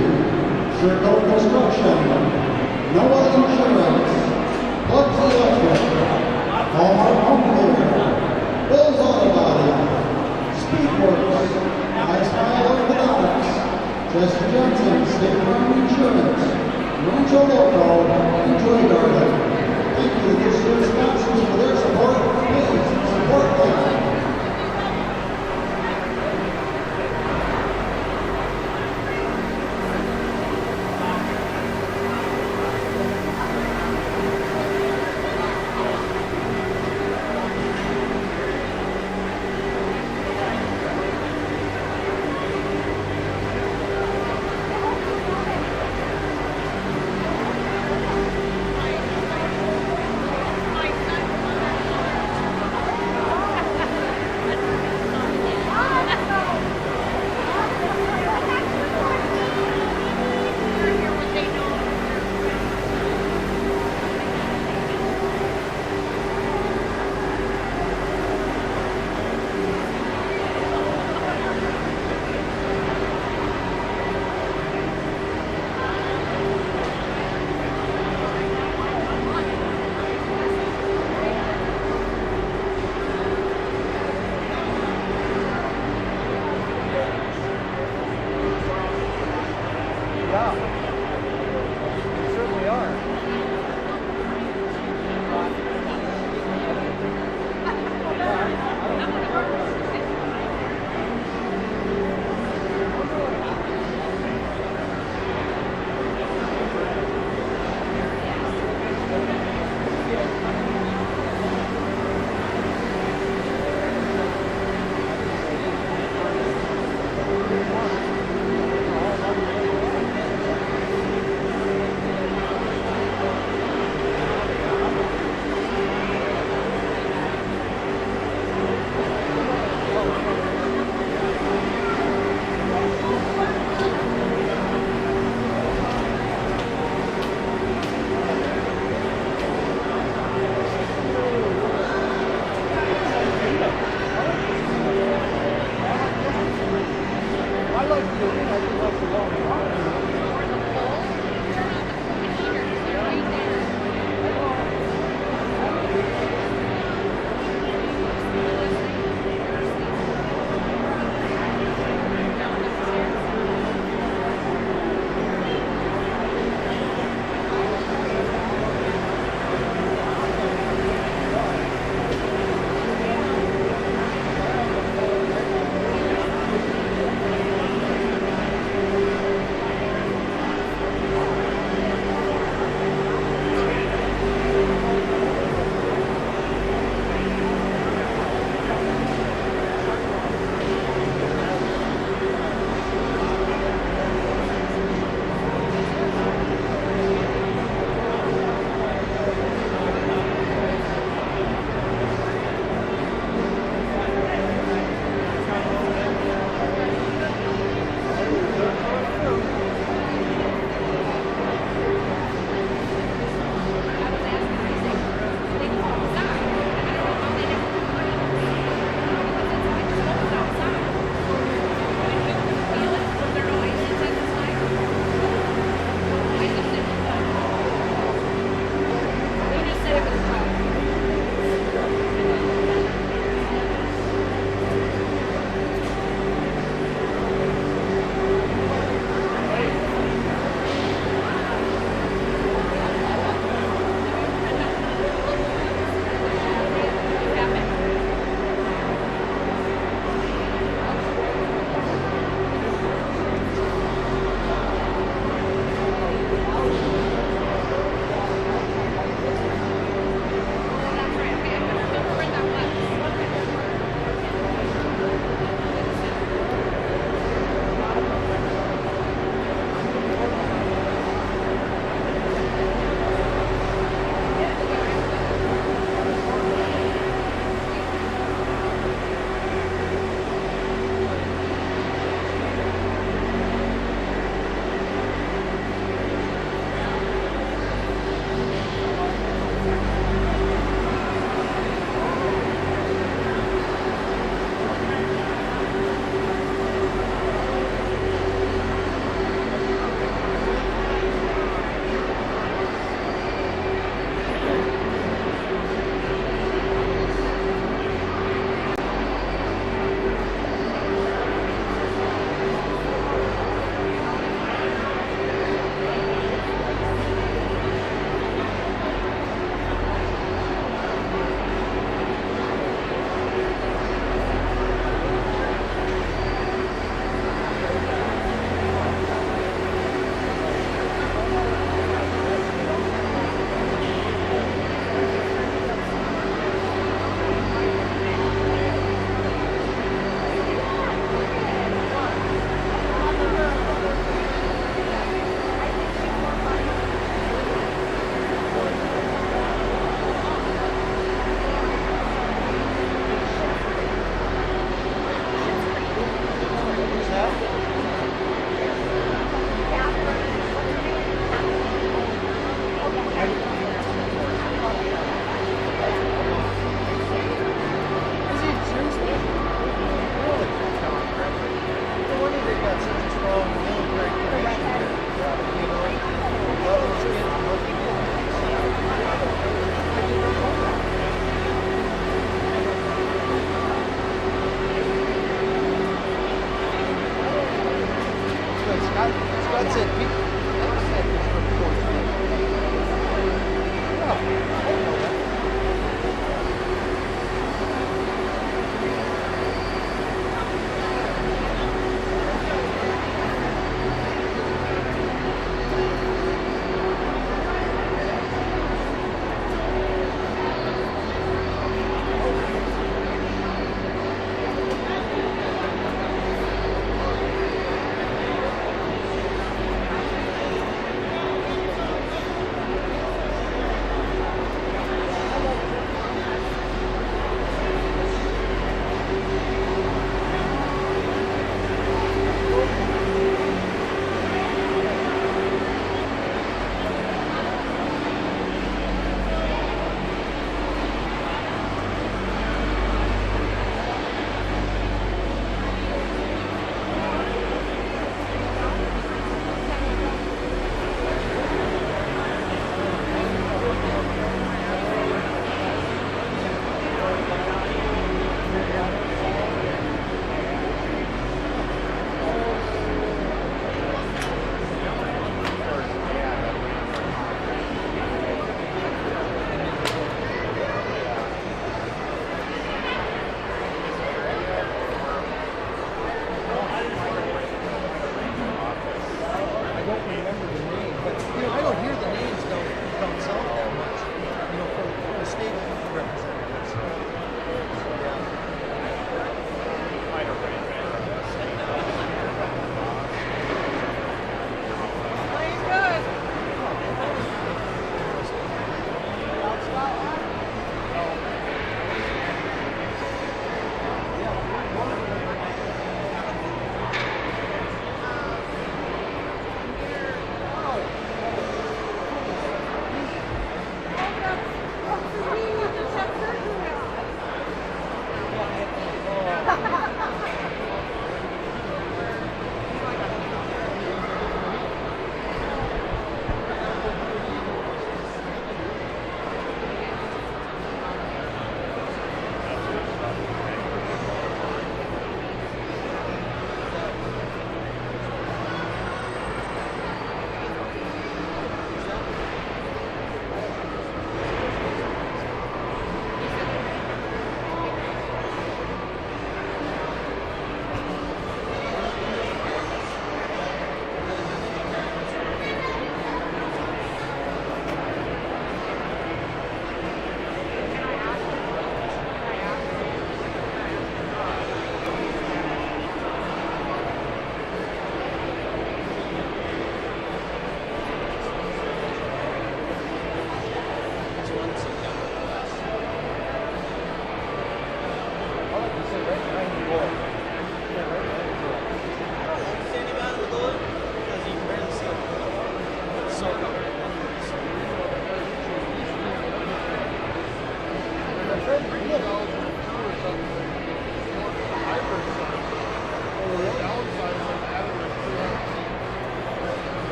Surecoat Construction, Noah Insurance, Plugs Electric, Hallmark Home Care, Bill's Auto Body, Speedworks, I Smile Orthodontics, Jesse Johnson, State Farm Insurance, Rancho Loco, and Joy Garden. Thank you to this year's sponsors for their support. Please support them.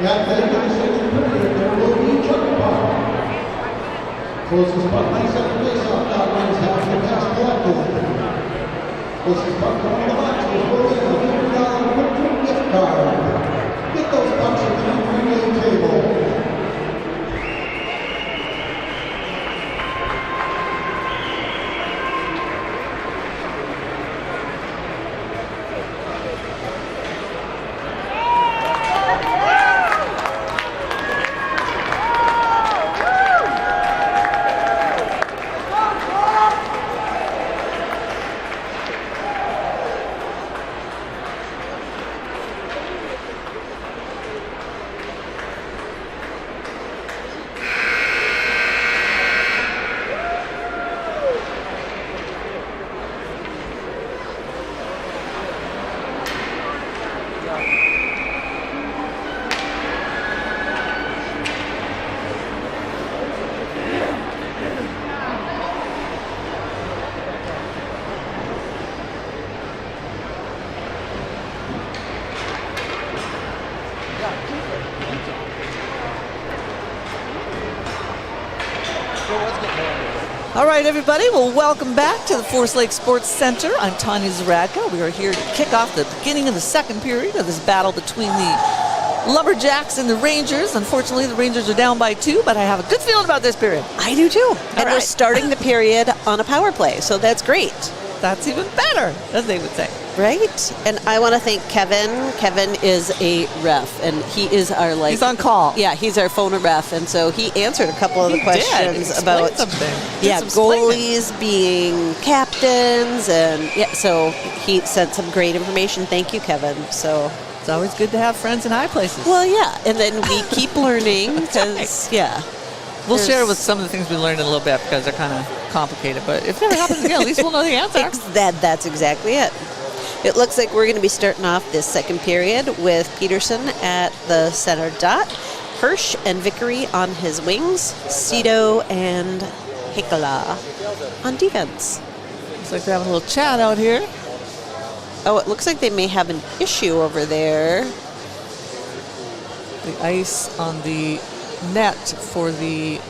Yeah, then in the second period, there will be chuck puck. Closest puck by center faceoff now wins half the pass collected. Closest puck to one of the boxes will win a $50 Quick Trip gift card. Get those pucks at the pregame table. All right, everybody. Well, welcome back to the Forest Lake Sports Center. I'm Tanya Zaradka. We are here to kick off the beginning of the second period of this battle between the Lumberjacks and the Rangers. Unfortunately, the Rangers are down by 2, but I have a good feeling about this period. I do too. And we're right. starting the period on a power play, so that's great. That's even better, as they would say. Right? And I want to thank Kevin. Kevin is a ref, and he is our He's on call. Yeah, he's our phone ref, and so he answered a couple of the questions about goalies being captains, and so he sent some great information. Thank you, Kevin. So it's always good to have friends in high places. Well, yeah, and then we keep learning because we'll share with some of the things we learned in a little bit because they're kind of complicated. But if it ever happens again, at least we'll know the answer. That's exactly it. It looks like we're going to be starting off this second period with Peterson at the center dot, Hirsch and Vickery on his wings, Cito and Hikola on defense. Looks like they're having a little chat out here. Oh, it looks like they may have an issue over there. The ice on the net for the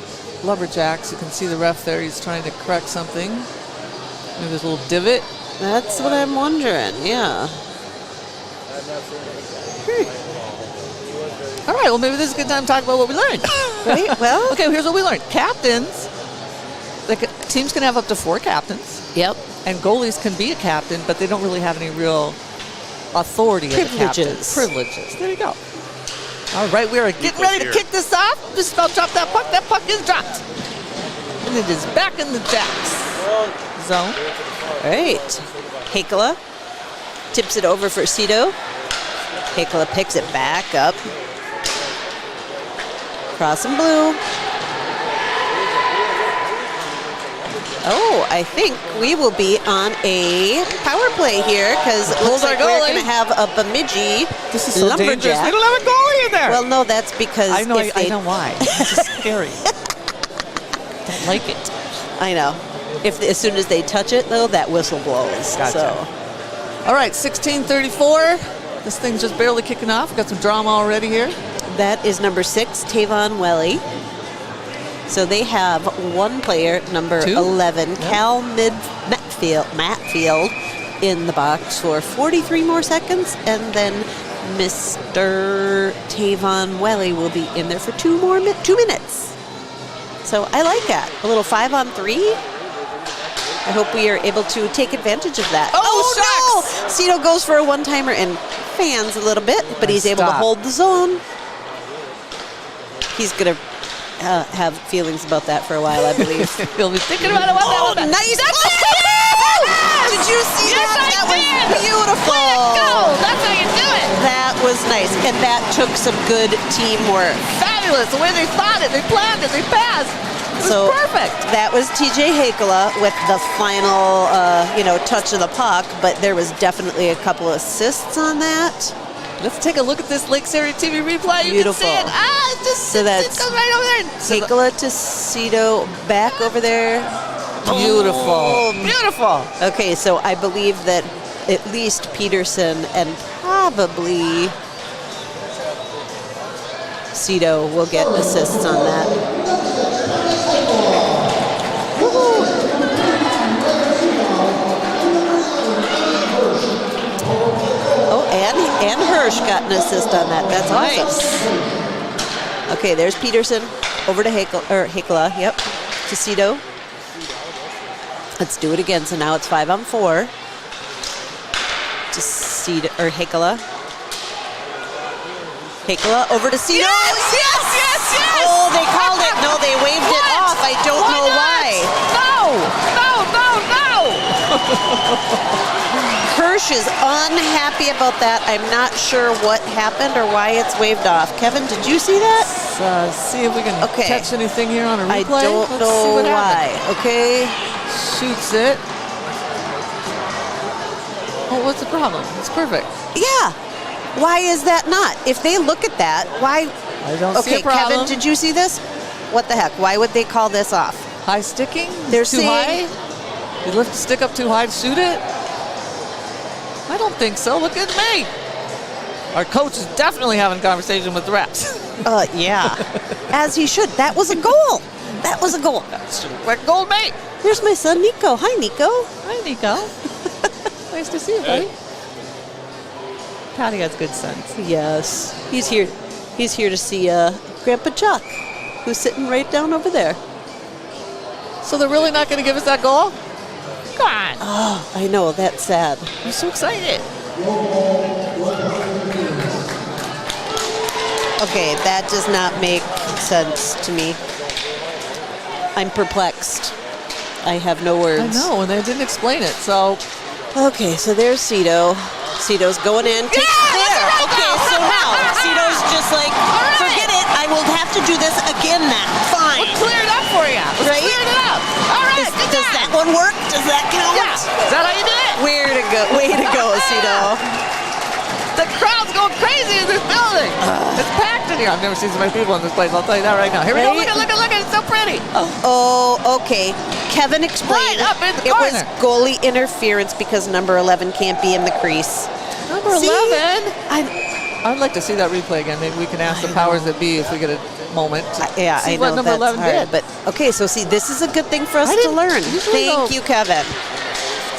Lumberjacks. You can see the ref there. He's trying to correct something. Maybe there's a little divot. That's what I'm wondering, yeah. All right, well, maybe this is a good time to talk about what we learned. Right, well. Okay, here's what we learned. Captains, teams can have up to 4 captains. Yep. And goalies can be a captain, but they don't really have any real authority as a captain. Privileges. There you go. All right, we are getting ready to kick this off. Just about drop that puck. That puck is dropped. And it is back in the Jacks zone. All right. Hikola tips it over for Cito. Hikola picks it back up. Cross and blue. Oh, I think we will be on a power play here because it looks like we're going to have a Bemidji This is so Lumberjack. dangerous. They don't have a goalie in there. Well, no, that's because I know why. It's just scary. Don't like it. I know. As soon as they touch it, though, that whistle blows. Gotcha. So. All right, 16:34. This thing's just barely kicking off. Got some drama already here. That is number 6, Tavon Welly. So they have one player, number 11, Cal Matfield, in the box for 43 more seconds, and then Mr. Tavon Welly will be in there for 2 minutes. So I like that. A little 5-on-3. I hope we are able to take advantage of that. Oh, no! Cito goes for a one-timer and fans a little bit, but he's able to Stop. hold the zone. He's going to have feelings about that for a while, I believe. He'll be thinking about it. Oh, nice! Did you see Yes, that? I That did. was beautiful. Way to go! That's how you do it. That was nice, and that took some good teamwork. Fabulous. The way they thought it, they planned it, they passed. It was So perfect. that was TJ Hakela with the final, touch of the puck, but there was definitely a couple assists on that. Let's take a look at this Lakes Area TV replay. You Beautiful. can see it. It just So it that's goes right over there. So Hakela to Cito back over there. beautiful. Boom. Beautiful. Okay, so I believe that at least Peterson and probably Cito will get assists on that. Oh, and Hirsch got an assist on that. That's awesome. Okay, there's Peterson over to Hakela. Yep, to Cito. Let's do it again. So now it's 5-on-4. To Cito or Hakela. Hakela over to Cito. Yes. Oh, they called it. No, they waved it off. I don't know why. No. Hirsch is unhappy about that. I'm not sure what happened or why it's waved off. Kevin, did you see that? Let's see if we can catch anything here on a I replay. don't Let's know see what why. happened. Okay. Shoots it. Oh, what's the problem? It's perfect. Yeah. Why is that not? If they look at that, why? I don't see a problem. Kevin, did you see this? What the heck? Why would they call this off? High sticking? They're too saying- high? You lift the stick up too high to shoot it? I don't think so. Look at me. Our coach is definitely having a conversation with the refs. Yeah. As he should. That was a goal. That was a goal. What goal mate? Here's my son, Nico. Hi, Nico. Hi, Nico. Nice to see you, buddy. Patty has good sense. Yes. He's here. He's here to see Grandpa Chuck, who's sitting right down over there. So they're really not going to give us that goal? Come on. Oh, I know. That's sad. I'm so excited. Okay, that does not make sense to me. I'm perplexed. I have no words. I know, and they didn't explain it, so. Okay, so there's Cito. Cito's going in. Takes clear. Okay, so now Cito's just like, forget it. I will have to do this again now. Fine. We'll clear it up for you. Right? Cleared it up. All right, good Does job. that one work? Does that count? Yeah. Is that how you did it? Where to go? Way to go, Cito. The crowd's going crazy in this building. It's packed in here. I've never seen so many people in this place. I'll tell you that right now. Here we go. Right? Look at. It's so pretty. Oh, okay. Kevin explained Right up in the it was corner. goalie interference because number 11 can't be in the crease. Number See? 11. I'd like to see that replay again. Maybe we can ask the powers that be if we get a moment. Yeah, see I know what number that's 11 hard, did. but okay. So see, this is a good thing for us I to didn't learn. usually Thank know. you, Kevin.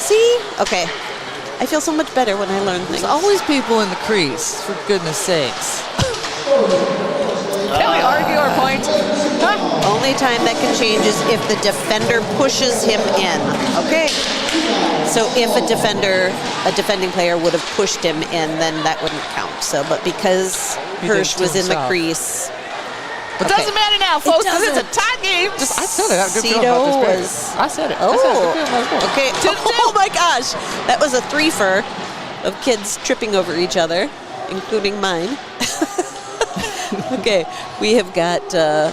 See, okay. I feel so much better when I learn things. There's always people in the crease, for goodness sakes. Can we argue our point? Huh? Only time that can change is if the defender pushes him in. Okay. So if a defending player would have pushed him in, then that wouldn't count. So, but because He did Hirsch to was in the himself. crease. But Okay. doesn't matter now, folks, because it's a doesn't. tie game. I said it. I have a good feeling Cito about this was. period. I said it. Oh, I said it. Good feeling about this period. okay. Oh my gosh, that was a threefer of kids tripping over each other, including mine. Okay, we have got For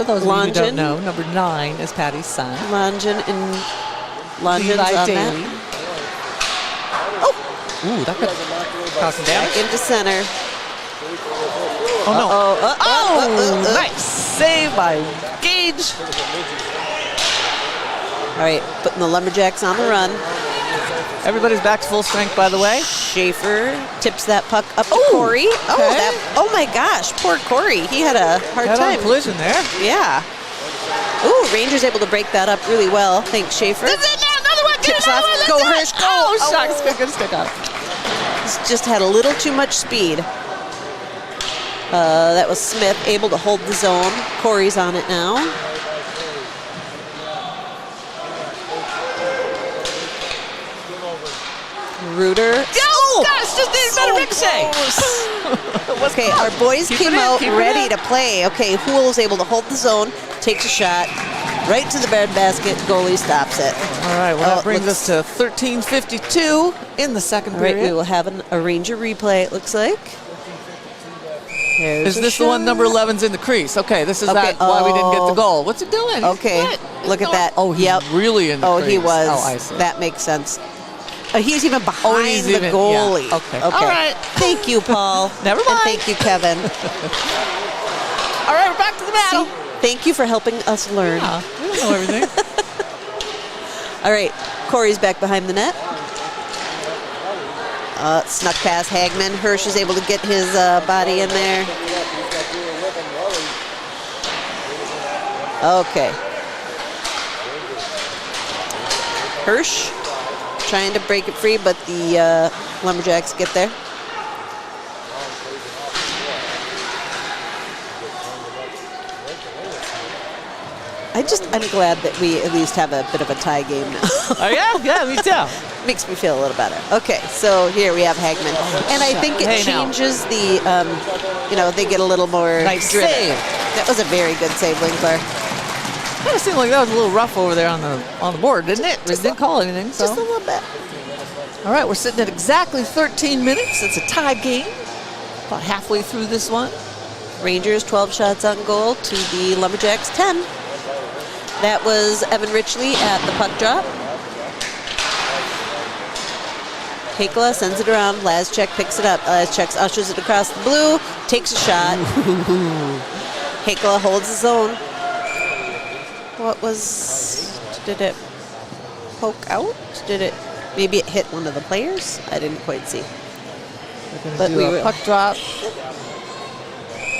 those of you who Longin. don't know, number 9 is Patty's son. Longin and Longin's Levi on Daly. that. Ooh, that could cause some damage. Into center. Oh, no. Oh, Nice save by Gage. All right, putting the Lumberjacks on the run. Everybody's back to full strength, by the way. Schaefer tips that puck up to Ooh, Corey. okay. Oh my gosh, poor Corey. He had a hard Head-on time. collision there. Yeah. Ooh, Rangers able to break that up really well. Thanks, Schaefer. That's it now. Another one. Get Tips another off. one. Go, That's it. Hirsch, go. Oh, Oh. shucks. Good stick up. He's just had a little too much speed. That was Smith able to hold the zone. Corey's on it now. Reuter. Oh, gosh, just needs better ricochet. Okay, our boys Keep came it in, out keep it ready in. to play. Okay, Hool is able to hold the zone, takes a shot, right to the breadbasket, goalie stops it. All right, well, Oh, that brings looks- us to 13:52 in the second All right, period. we will have a Ranger replay, it looks like. There's Is a this the one shot. number 11's in the crease? Okay, this is Okay, that why we didn't get the oh. goal. What's he doing? Okay, What? look at that. Oh, he's Yep. really in the Oh, crease. he was. Oh, I see. That makes sense. He's even behind he's the even- goalie. yeah, okay. All right. Thank you, Paul. Never And mind. thank you, Kevin. All right, we're back to the battle. See, thank you for helping us learn. Yeah, we don't know everything. All right, Corey's back behind the net. Snuck past Hagman. Hirsch is able to get his body in there. Okay. Hirsch trying to break it free, but the Lumberjacks get there. I'm glad that we at least have a bit of a tie game now. Oh, yeah, me too. Makes me feel a little better. Okay, so here we have Hagman. And I think it Hey, now. changes the, they get a little more Nice driven. save. That was a very good save, Winkler. Kind of seemed like that was a little rough over there on the board, didn't it? We didn't call anything. So. Just a little bit. All right, we're sitting at exactly 13 minutes. It's a tie game. About halfway through this one. Rangers 12 shots on goal to the Lumberjacks 10. That was Evan Richley at the puck drop. Hekla sends it around. Lazchek picks it up. Lazchek ushers it across the blue, takes a shot. Hekla holds his own. Did it poke out? Maybe it hit one of the players? I didn't quite see. But Do we a were puck drop.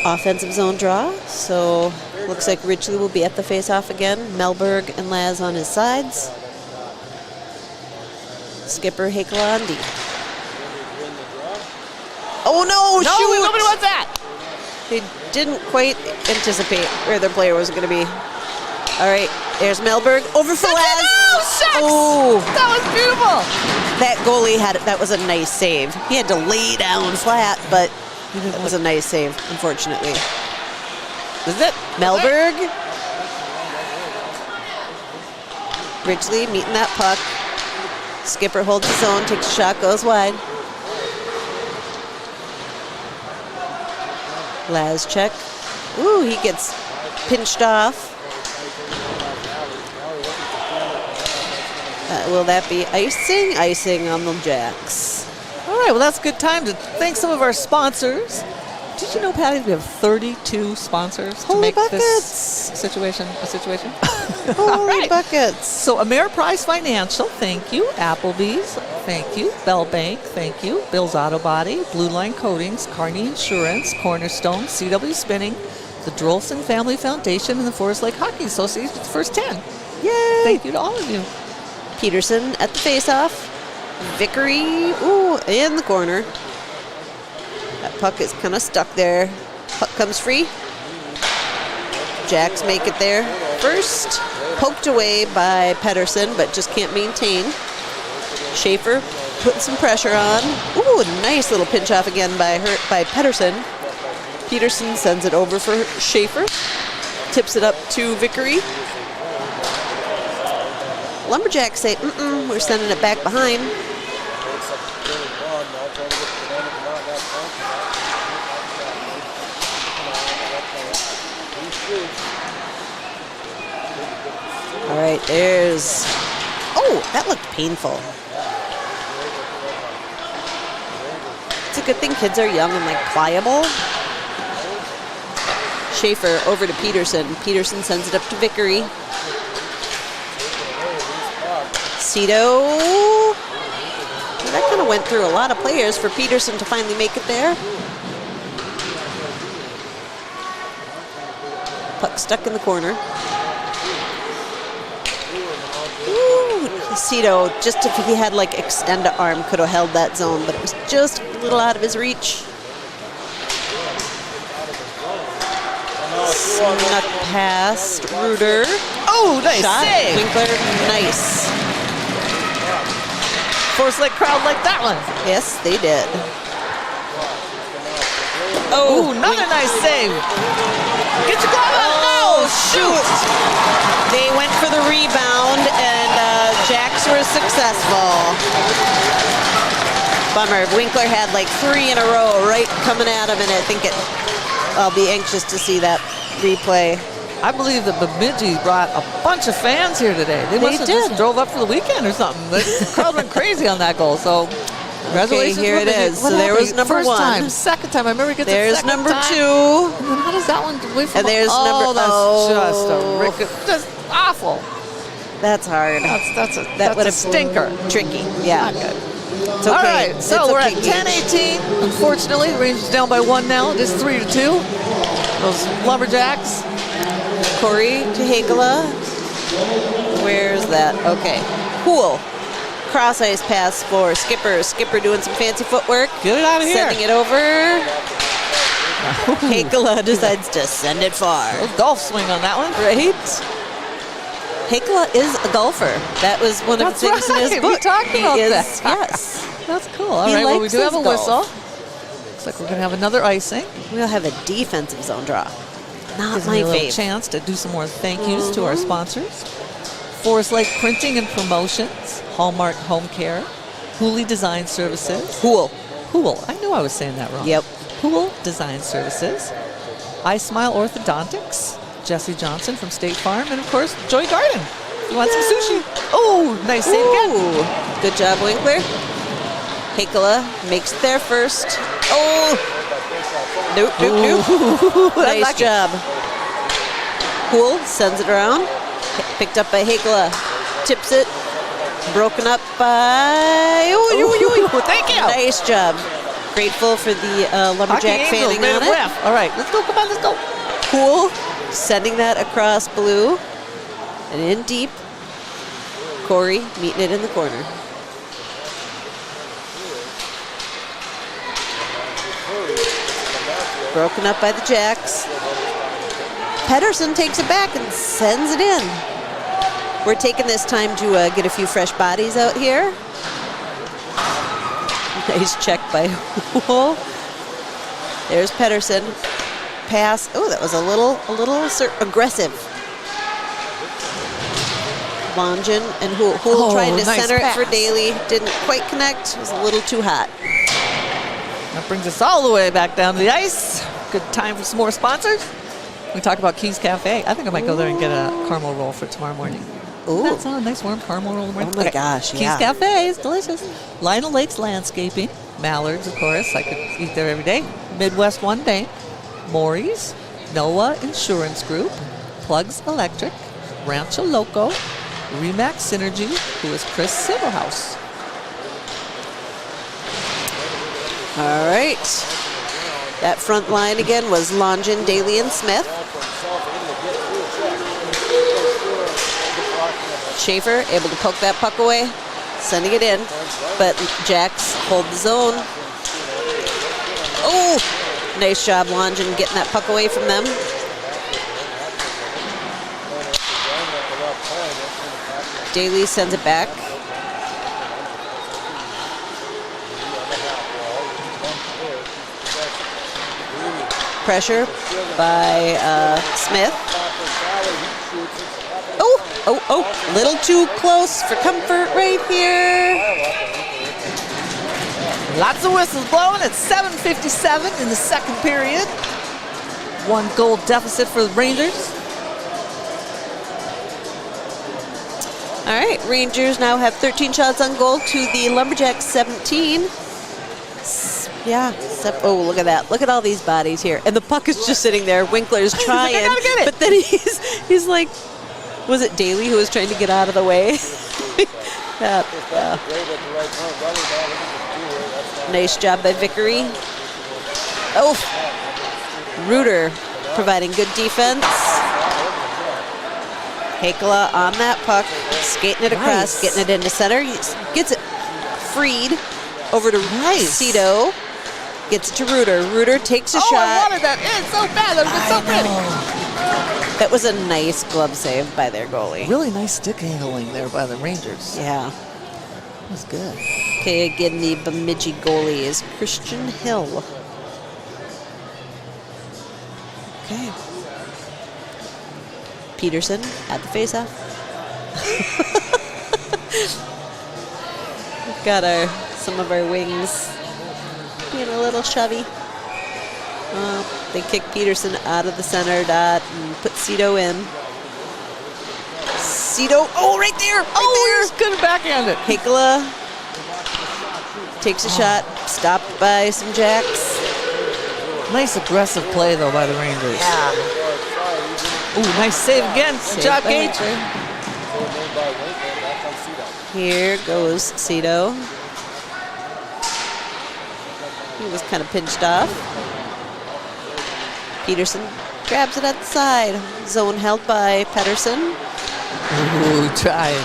offensive zone draw. So looks like Richley will be at the face-off again. Melberg and Laz on his sides. Skipper Hekla on D. Oh no! No, shoot! nobody wants that. They didn't quite anticipate where their player was going to be. All right, there's Melberg over for Laz. Oh, shucks! Oh, That was beautiful. that goalie that was a nice save. He had to lay down flat, but that was a nice save, unfortunately. Is it? Melberg. Ridgely meeting that puck. Skipper holds his own, takes a shot, goes wide. Lazchek. Ooh, he gets pinched off. Will that be icing? Icing on the Jacks. All right, well, that's a good time to thank some of our sponsors. Did you know, Patty, we have 32 sponsors to Holy make buckets. this situation a situation? Holy right. buckets. So, Ameriprise Financial, thank you. Applebee's, thank you. Bell Bank, thank you. Bill's Auto Body, Blue Line Coatings, Kearney Insurance, Cornerstone, CW Spinning, the Drolson Family Foundation, and the Forest Lake Hockey Association, the first 10. Yay. Thank you to all of you. Peterson at the face-off. Vickery, ooh, in the corner. That puck is kind of stuck there. Puck comes free. Jacks make it there first. Poked away by Pedersen, but just can't maintain. Schaefer putting some pressure on. Ooh, a nice little pinch off again by Pedersen. Peterson sends it over for Schaefer. Tips it up to Vickery. Lumberjacks say, we're sending it back behind. All right, there's... Oh, that looked painful. It's a good thing kids are young and, pliable. Schaefer over to Peterson. Peterson sends it up to Vickery. Cito. That kind of went through a lot of players for Peterson to finally make it there. Puck stuck in the corner. Ooh, Cito, just if he had extend a arm, could have held that zone, but it was just a little out of his reach. Snuck past Reuter. Oh, nice Shot. save. Winkler, nice. For Forest Lake crowd liked that one. Yes, they did. Oh, another nice save. Get your glove on. No, shoot. They went for the rebound, and Jacks were successful. Bummer. Winkler had like 3 in a row right coming at him, and I think I'll be anxious to see that replay. I believe that Bemidji brought a bunch of fans here today. They must have just drove up for the weekend or something. The crowd went crazy on that goal. So, congratulations. Okay, here it is. So there was number First 1. Time, second time. I remember he gets There's the second number time. 2. And then how does that one away from? And there's that's just awful. That's hard. That would have stinker. Tricky. Yeah. Not good. It's okay. All right, so It's we're okay, at 10-18. Unfortunately, the Rangers down by 1 now. It is 3-2. Those Lumberjacks. Corey to Hakela. Where's that? Okay. Cool. Cross ice pass for Skipper. Skipper doing some fancy footwork. Get it out of here. Sending it over. Hakela decides to send it far. A golf swing on that one. Right? Hakela is a golfer. That was one of the things in his book. We talked about that. Yes. That's cool. All He right, well, we likes do have a his whistle. golf. Looks like we're going to have another icing. We'll have a defensive zone draw. Not Gives my me a little fave. chance to do some more thank yous to our sponsors. Forest Lake Printing and Promotions, Hallmark Home Care, Hooley Design Services. Cool. Hool. I knew I was saying that wrong. Yep. Hool Design Services, I Smile Orthodontics, Jesse Johnson from State Farm, and of course, Joy Garden. You want some sushi? Oh, nice save again. Ooh. Good job, Winkler. Hakela makes it there first. Oh! Nope. Nice job. Cool, sends it around. Picked up by Hakela. Tips it. Broken up by... Thank you. Nice job. Grateful for the Lumberjack fanning on it. All right, let's go. Come on, let's go. Cool. Sending that across blue. And in deep. Corey meeting it in the corner. Broken up by the Jacks. Pedersen takes it back and sends it in. We're taking this time to get a few fresh bodies out here. Nice check by Hool. There's Pedersen. Pass. Oh, that was a little aggressive. Longin and Hool tried to nice center pass. it for Daly. Didn't quite connect. It was a little too hot. That brings us all the way back down to the ice. Good time for some more sponsors. We talked about Keys Cafe. I think I might go there and get a caramel roll for tomorrow morning. Ooh. That's a nice warm caramel roll in the morning. Oh my gosh, Keys yeah. Cafe is delicious. Lionel Lakes Landscaping. Mallards, of course. I could eat there every day. Midwest One Day. Maury's. Noah Insurance Group. Plugs Electric. Rancho Loco. Remax Synergy, who is Chris Silverhouse. All right. That front line again was Longin, Daly, and Smith. Schaefer able to poke that puck away, sending it in, but Jacks hold the zone. Oh, nice job, Longin, getting that puck away from them. Daly sends it back. Pressure by Smith. Oh, little too close for comfort right here. Lots of whistles blowing at 7:57 in the second period. 1 goal deficit for the Rangers. All right, Rangers now have 13 shots on goal to the Lumberjacks 17. Oh, look at that. Look at all these bodies here. And the puck is just sitting there. Winkler's trying. I gotta get it. But then he's like, was it Daly who was trying to get out of the way? Nice job by Vickery. Oh, Reuter providing good defense. Hakela on that puck, skating it across, getting it into center. He gets it freed over to Cito. Gets it to Reuter. Reuter takes a shot. I wanted that in so bad. That was so pretty. That was a nice glove save by their goalie. Really nice stick handling there by the Rangers. Yeah. That's good. Okay, again, the Bemidji goalie is Christian Hill. Okay. Peterson at the faceoff. We've got some of our wings being a little shovey. They kick Peterson out of the center dot and put Cito in. Cito, right there! He's good backhand it. Hekala takes a shot, stopped by some Jacks. Nice aggressive play, though, by the Rangers. Yeah. Ooh, nice save again. Good job, Gage. Here goes Cito. He was kind of pinched off. Peterson grabs it at the side. Zone held by Pettersson. Ooh, tried.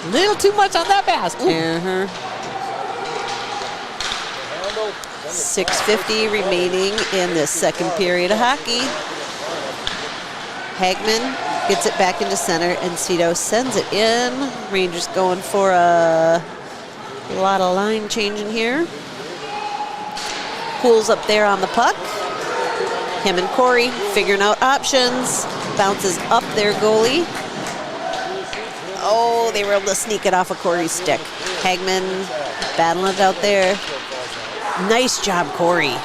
A little too much on that pass. Uh-huh. 6:50 remaining in the second period of hockey. Hagman gets it back into center, and Cito sends it in. Rangers going for a lot of line changing here. Pools up there on the puck. Him and Corey figuring out options. Bounces up their goalie. Oh, they were able to sneak it off of Corey's stick. Hagman battling it out there. Nice job, Corey.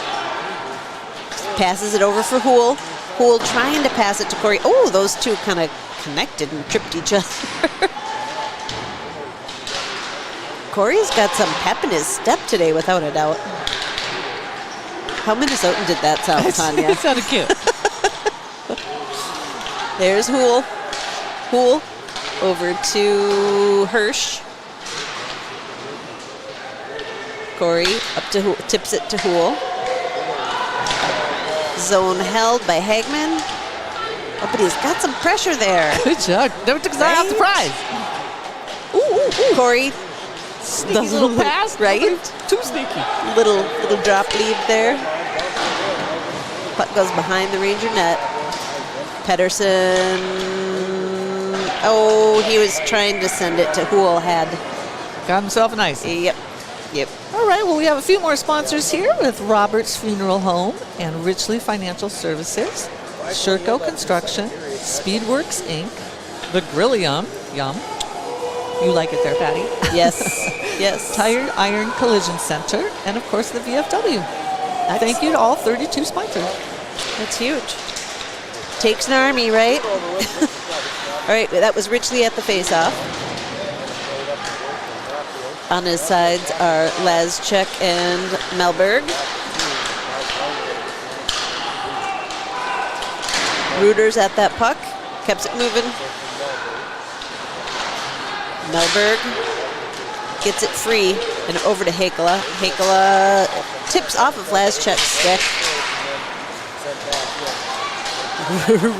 Passes it over for Houle. Houle trying to pass it to Corey. Oh, those two kind of connected and tripped each other. Corey's got some pep in his step today, without a doubt. How Minnesotan did that sound, Tanya? It sounded cute. There's Houle. Houle over to Hirsch. Corey up to Houle, tips it to Houle. Zone held by Hagman. Oh, but he's got some pressure there. Good job. Never took his eye off the prize. Ooh. Corey, The little pass, right? Too sneaky. Little drop lead there. Puck goes behind the Ranger net. Pettersson. Oh, he was trying to send it to Houle. Got himself an ice. Yep. All right, well, we have a few more sponsors here with Robert's Funeral Home and Richley Financial Services, Sherco Construction, Speedworks, Inc., The Grillium, yum. You like it there, Patty? Yes. Tire Iron Collision Center, and, of course, the VFW. Thank you to all 32 sponsors. That's huge. Takes an army, right? All right, that was Richley at the faceoff. On his sides are Lazchek and Melberg. Reuters at that puck. Kept it moving. Melberg gets it free and over to Hekala. Hekala tips off of Lazchek's stick.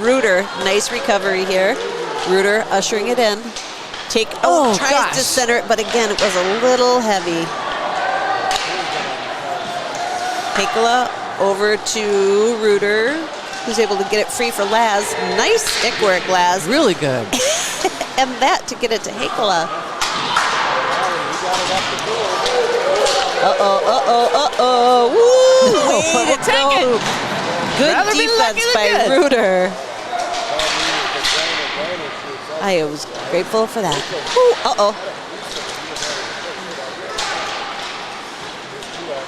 Reuter, nice recovery here. Reuter ushering it in. Tries to center it, but again, it was a little heavy. Hekala over to Reuter, who's able to get it free for Laz. Nice stick work, Laz. Really good. And that to get it to Hekala. Woo! Way to go. Good defense by Reuter. I was grateful for that. Ooh,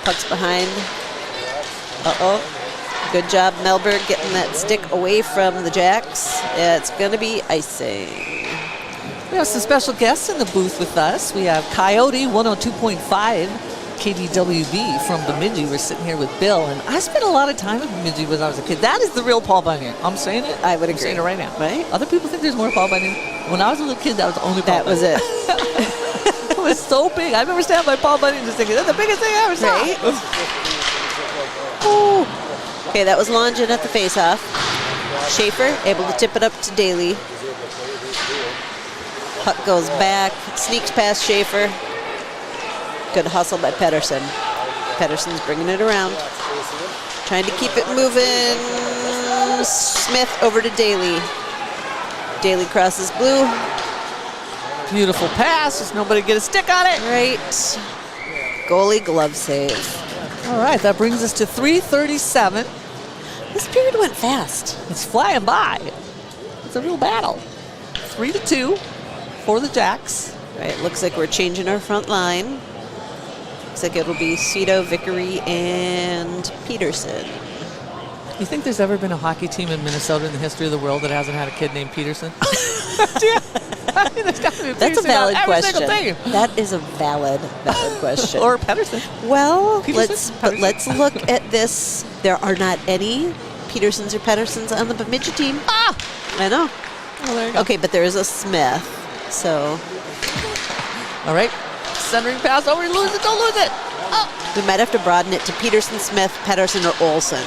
Puck's behind. Good job, Melberg, getting that stick away from the Jacks. Yeah, it's going to be icing. We have some special guests in the booth with us. We have Coyote 102.5 KDWB from Bemidji. We're sitting here with Bill, and I spent a lot of time in Bemidji when I was a kid. That is the real Paul Bunyan. I'm saying it. I would agree. I'm saying it right now. Right? Other people think there's more Paul Bunyan. When I was a little kid, that was the only Paul That was Bunyan. it. It was so big. I remember standing by Paul Bunyan just thinking, that's the biggest thing I ever saw. Right? Ooh. Okay, that was Longin at the faceoff. Schaefer able to tip it up to Daly. Puck goes back, sneaks past Schaefer. Good hustle by Pettersson. Pettersson's bringing it around. Trying to keep it moving. Smith over to Daly. Daly crosses blue. Beautiful pass. Just nobody get a stick on it. Right. Goalie glove save. All right, that brings us to 3:37. This period went fast. It's flying by. It's a real battle. 3-2 for the Jacks. Right, looks like we're changing our front line. Looks like it'll be Cito, Vickery, and Peterson. You think there's ever been a hockey team in Minnesota in the history of the world that hasn't had a kid named Peterson? I mean, there's gotta be a That's a Peterson on valid every single question. thing. That is a valid question. Or Pedersen. Well, Peterson? let's look at this. There are not any Petersons or Pedersons on the Bemidji team. Ah! I know. Well, there you go. Okay, but there is a Smith. So All right. Centering pass over. Lose it. Don't lose it. Oh. we might have to broaden it to Peterson, Smith, Pedersen, or Olsen.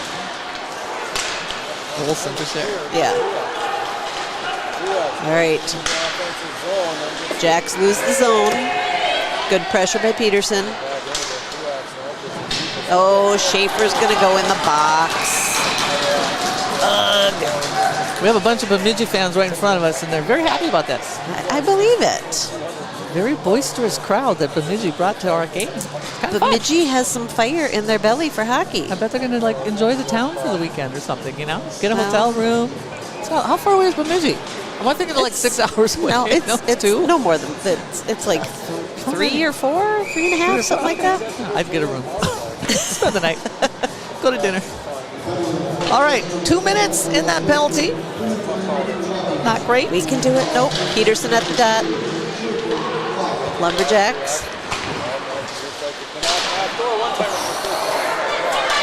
Olsen for sure. Yeah. All right. Jacks lose the zone. Good pressure by Peterson. Oh, Schaefer's going to go in the box. Ugh. We have a bunch of Bemidji fans right in front of us, and they're very happy about this. I believe it. Very boisterous crowd that Bemidji brought to our game. Kind of fun. Bemidji has some fire in their belly for hockey. I bet they're going to like enjoy the town for the weekend or something, you know? Get a Well. hotel room. So how far away is Bemidji? I'm thinking they're like 6 hours away. No, it's two. no more than it's like 3 or 4, 3.5, something like that. I'd get a room. Spend the night. Go to dinner. All right, 2 minutes in that penalty. Not great. We can do it. Nope. Peterson at the dot. Lumberjacks.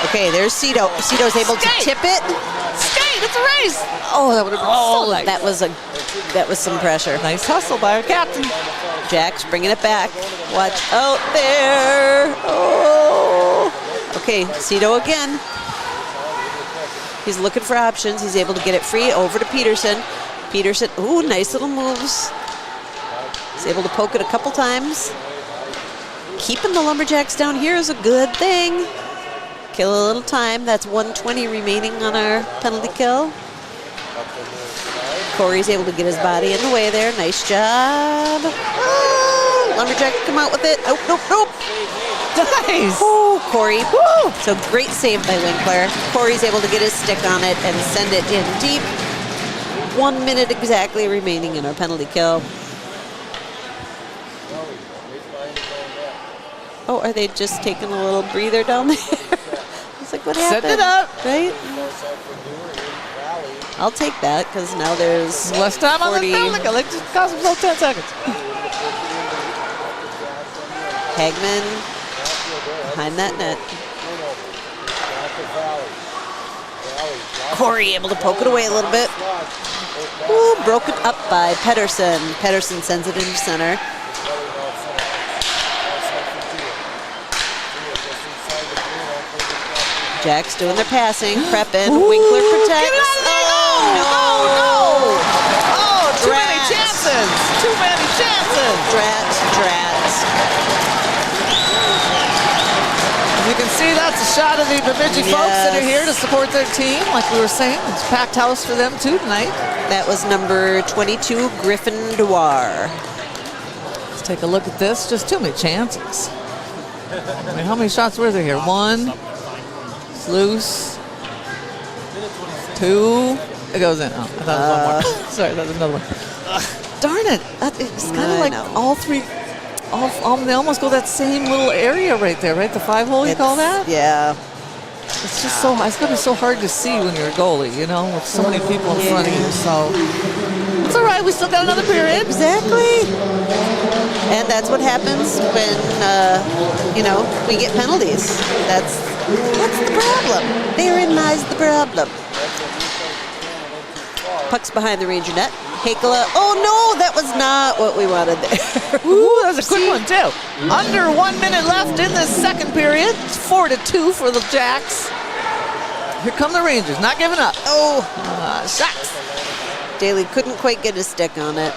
Okay, there's Cito. Cito's able to tip it. Skate, it's a race. Oh, that would have been so nice. That was some pressure. Nice hustle by our captain. Jack's bringing it back. Watch out there. Oh. Okay, Cito again. He's looking for options. He's able to get it free over to Peterson. Peterson, ooh, nice little moves. He's able to poke it a couple times. Keeping the Lumberjacks down here is a good thing. Kill a little time. That's 1:20 remaining on our penalty kill. Corey's able to get his body in the way there. Nice job. Oh, Lumberjack come out with it. Nope, nope, nope. Nice. Oh, Corey. Woo. So great save by Winkler. Corey's able to get his stick on it and send it in deep. 1 minute exactly remaining in our penalty kill. Oh, are they just taking a little breather down there? It's like, what happened? Setting it up. Right? I'll take that because now there's Less time on the penalty kill. Like, just cost himself 10 seconds. Hagman behind that net. Corey able to poke it away a little bit. Ooh, broken up by Pedersen. Pedersen sends it into center. Jack's doing their passing, prepping. Winkler protects. Oh, no! Oh, too many chances! Too many chances! Drats. As you can see, that's a shot of the Bemidji folks that are here to support their team. Like we were saying, it's a packed house for them too tonight. That was number 22, Griffin Dwar. Let's take a look at this. Just too many chances. I mean, how many shots were there here? One. It's loose. Two. It goes in. Oh, I thought it was one more. Sorry, that was another one. Darn it. It's kind of like all three. They almost go that same little area right there, right? The 5-hole, you call that? Yeah. It's just so, it's going to be so hard to see when you're a goalie, you know, with so many people in front of you. So it's all right. We still got another period. Exactly. And that's what happens when, we get penalties. That's the problem. Therein lies the problem. Puck's behind the Ranger net. Hakala. Oh, no, that was not what we wanted there. Ooh, that was a quick one, too. Under 1 minute left in this second period. It's 4-2 for the Jacks. Here come the Rangers, not giving up. Oh. Shucks. Daly couldn't quite get his stick on it.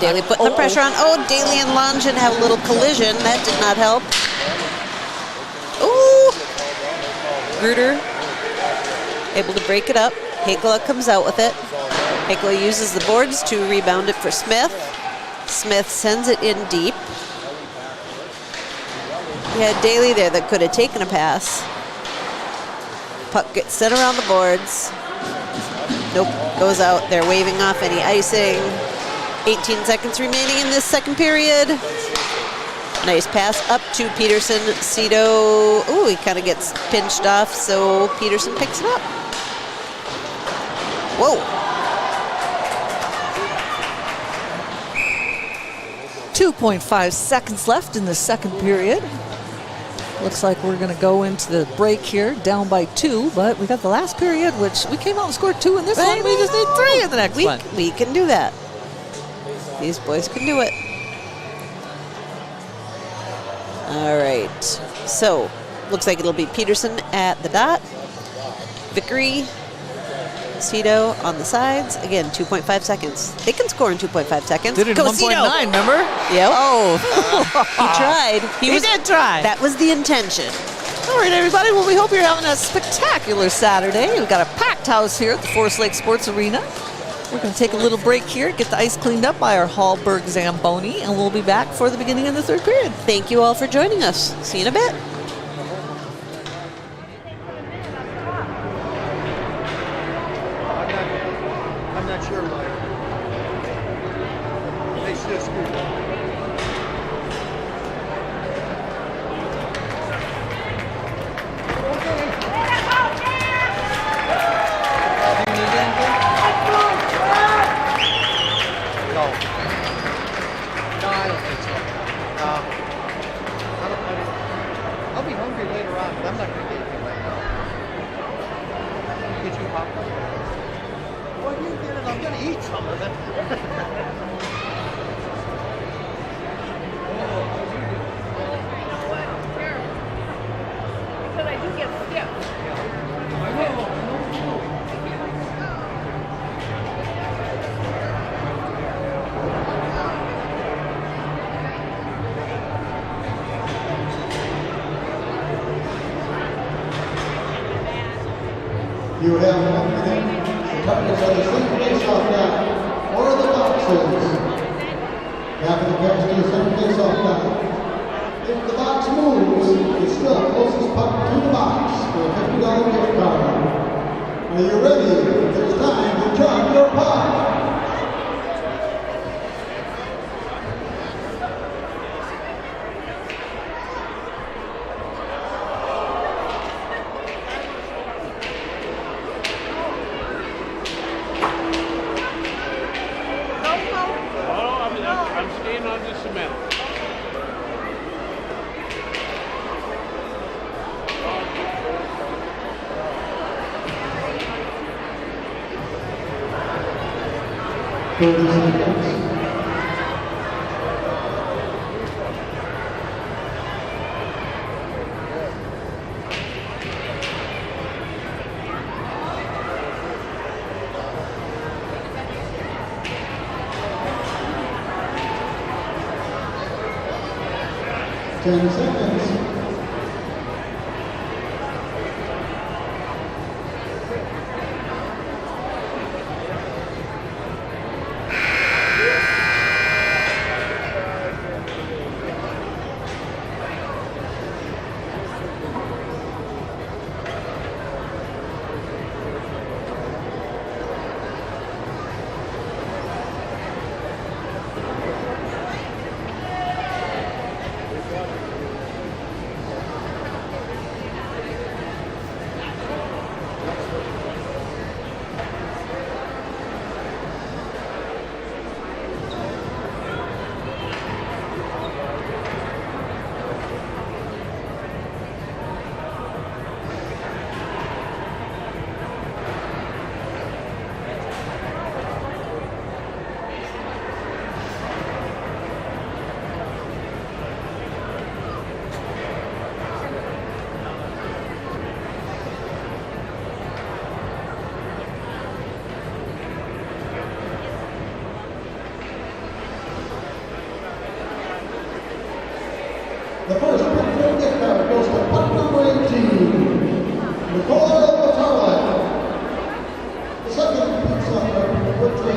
Daly putting the pressure on. Oh, Daly and Longin have a little collision. That did not help. Ooh. Gruder able to break it up. Hakala comes out with it. Hickler uses the boards to rebound it for Smith. Smith sends it in deep. He had Daly there that could have taken a pass. Puck gets sent around the boards. Nope, goes out. They're waving off any icing. 18 seconds remaining in this second period. Nice pass up to Peterson. Cito, ooh, he kind of gets pinched off, so Peterson picks it up. Whoa. 2.5 seconds left in the second period. Looks like we're going to go into the break here, down by 2, but we got the last period, which we came out and scored 2 in this one. We just need 3 in the next one. We can do that. These boys can do it. All right. So, looks like it'll be Peterson at the dot. Vickery, Cito on the sides. Again, 2.5 seconds. They can score in 2.5 seconds. Did it in 1.9, remember? Yep. Oh. He tried. He did try. That was the intention. All right, everybody. Well, we hope you're having a spectacular Saturday. We've got a packed house here at the Forest Lake Sports Arena. We're going to take a little break here, get the ice cleaned up by our Hallberg Zamboni, and we'll be back for the beginning of the third period. Thank you all for joining us. See you in a bit. I'm not sure, Mike. They still screwed up. I'll be hungry later on, but I'm not going to get anything right now. Get you popcorn? Well, you get it. I'm going to eat some of it. Because I do get stiff. You have 1 minute. The Tigers are the center face-off now, or the boxes. Half of the catch to the center face-off now. If the box moves, it's still closest puck to the box for a $50 gift card. Are you ready? It's time to jump your puck. I'm staying on the cement. Ten seconds. The first Pittsburgh gift card goes to puck number 18, Nicola Batarla. The second pizza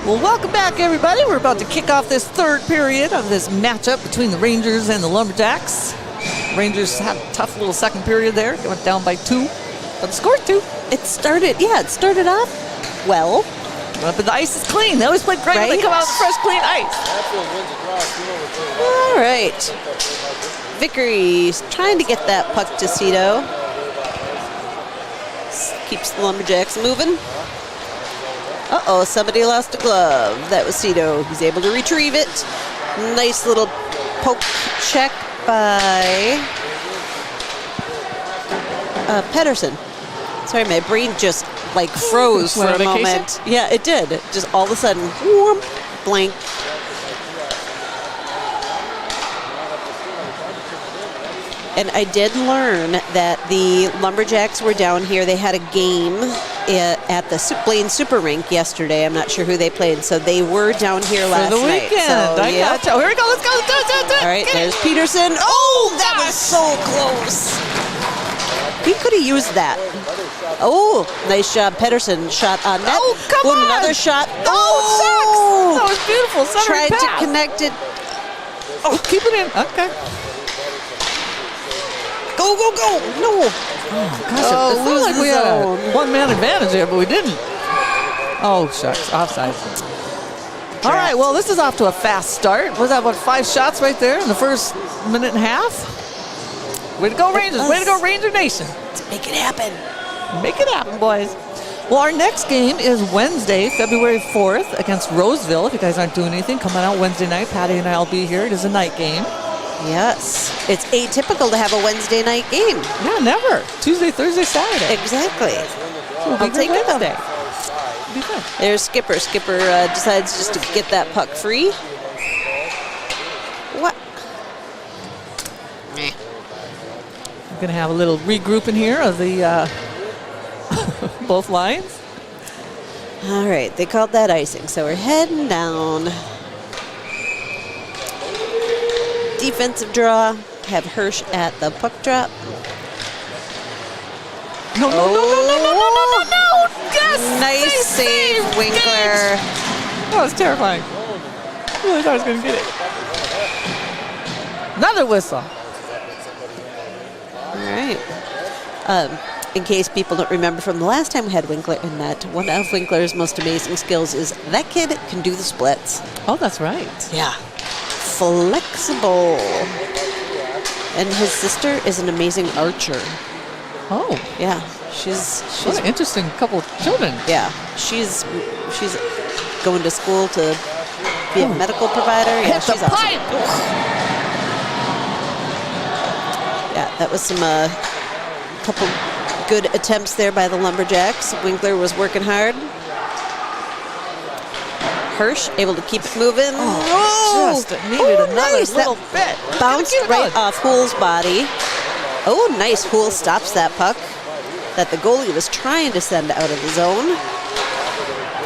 Well, welcome back, everybody. We're about to kick off this third period of this matchup between the Rangers and the Lumberjacks. Rangers had a tough little second period there. They went down by 2, but scored 2. It started off well. But the ice is clean. They always play great when they come out with fresh, clean ice. All right. Vickery's trying to get that puck to Cito. Keeps the Lumberjacks moving. Uh-oh, somebody lost a glove. That was Cito. He's able to retrieve it. Nice little poke check by Pedersen. Sorry, my brain just like froze for a moment. Yeah, it did. Just all of a sudden, whoop, blank. And I did learn that the Lumberjacks were down here. They had a game at the Blaine Super Rink yesterday. I'm not sure who they played, so they were down here last night. For the weekend. So, I gotcha. Here we go. Let's go. Let's do it. All right, there's Pedersen. Oh, that was so close. He could have used that. Oh, nice job. Pedersen shot on net. Oh, come on. Another shot. Oh, shucks. That was beautiful. Tried to connect it. Oh, keep it in. Okay. Go, go, go. No. Oh, gosh. It felt like we had a one-man advantage there, but we didn't. Oh, shucks. Offside. All right, well, this is off to a fast start. Was that about 5 shots right there in the first minute and a half? Way to go, Rangers. Way to go, Ranger Nation. Let's make it happen. Make it happen, boys. Well, our next game is Wednesday, February 4th against Roseville. If you guys aren't doing anything, come on out Wednesday night. Patty and I will be here. It is a night game. Yes. It's atypical to have a Wednesday night game. Yeah, never. Tuesday, Thursday, Saturday. Exactly. We'll I'll take it Wednesday. up. It'll be fun. There's Skipper. Skipper decides just to get that puck free. What? Meh. We're going to have a little regrouping here of the both lines. All right, they called that icing, so we're heading down. Defensive draw. Have Hirsch at the puck drop. No. Yes! Nice save, Winkler. That was terrifying. I really thought I was going to get it. Another whistle. All right. In case people don't remember from the last time we had Winkler in net, one of Winkler's most amazing skills is that kid can do the splits. Oh, that's right. Yeah. Flexible. And his sister is an amazing archer. Oh, Yeah. She's what an interesting couple of children. yeah. She's going to school to be a medical provider. Yeah, Hit the she's awesome. pipe. Yeah, that was some couple good attempts there by the Lumberjacks. Winkler was working hard. Hirsch able to keep it moving. Just needed another nice. little That bit. bounced Keep it right going. off Hull's body. Oh, nice. Hull stops that puck that the goalie was trying to send out of the zone.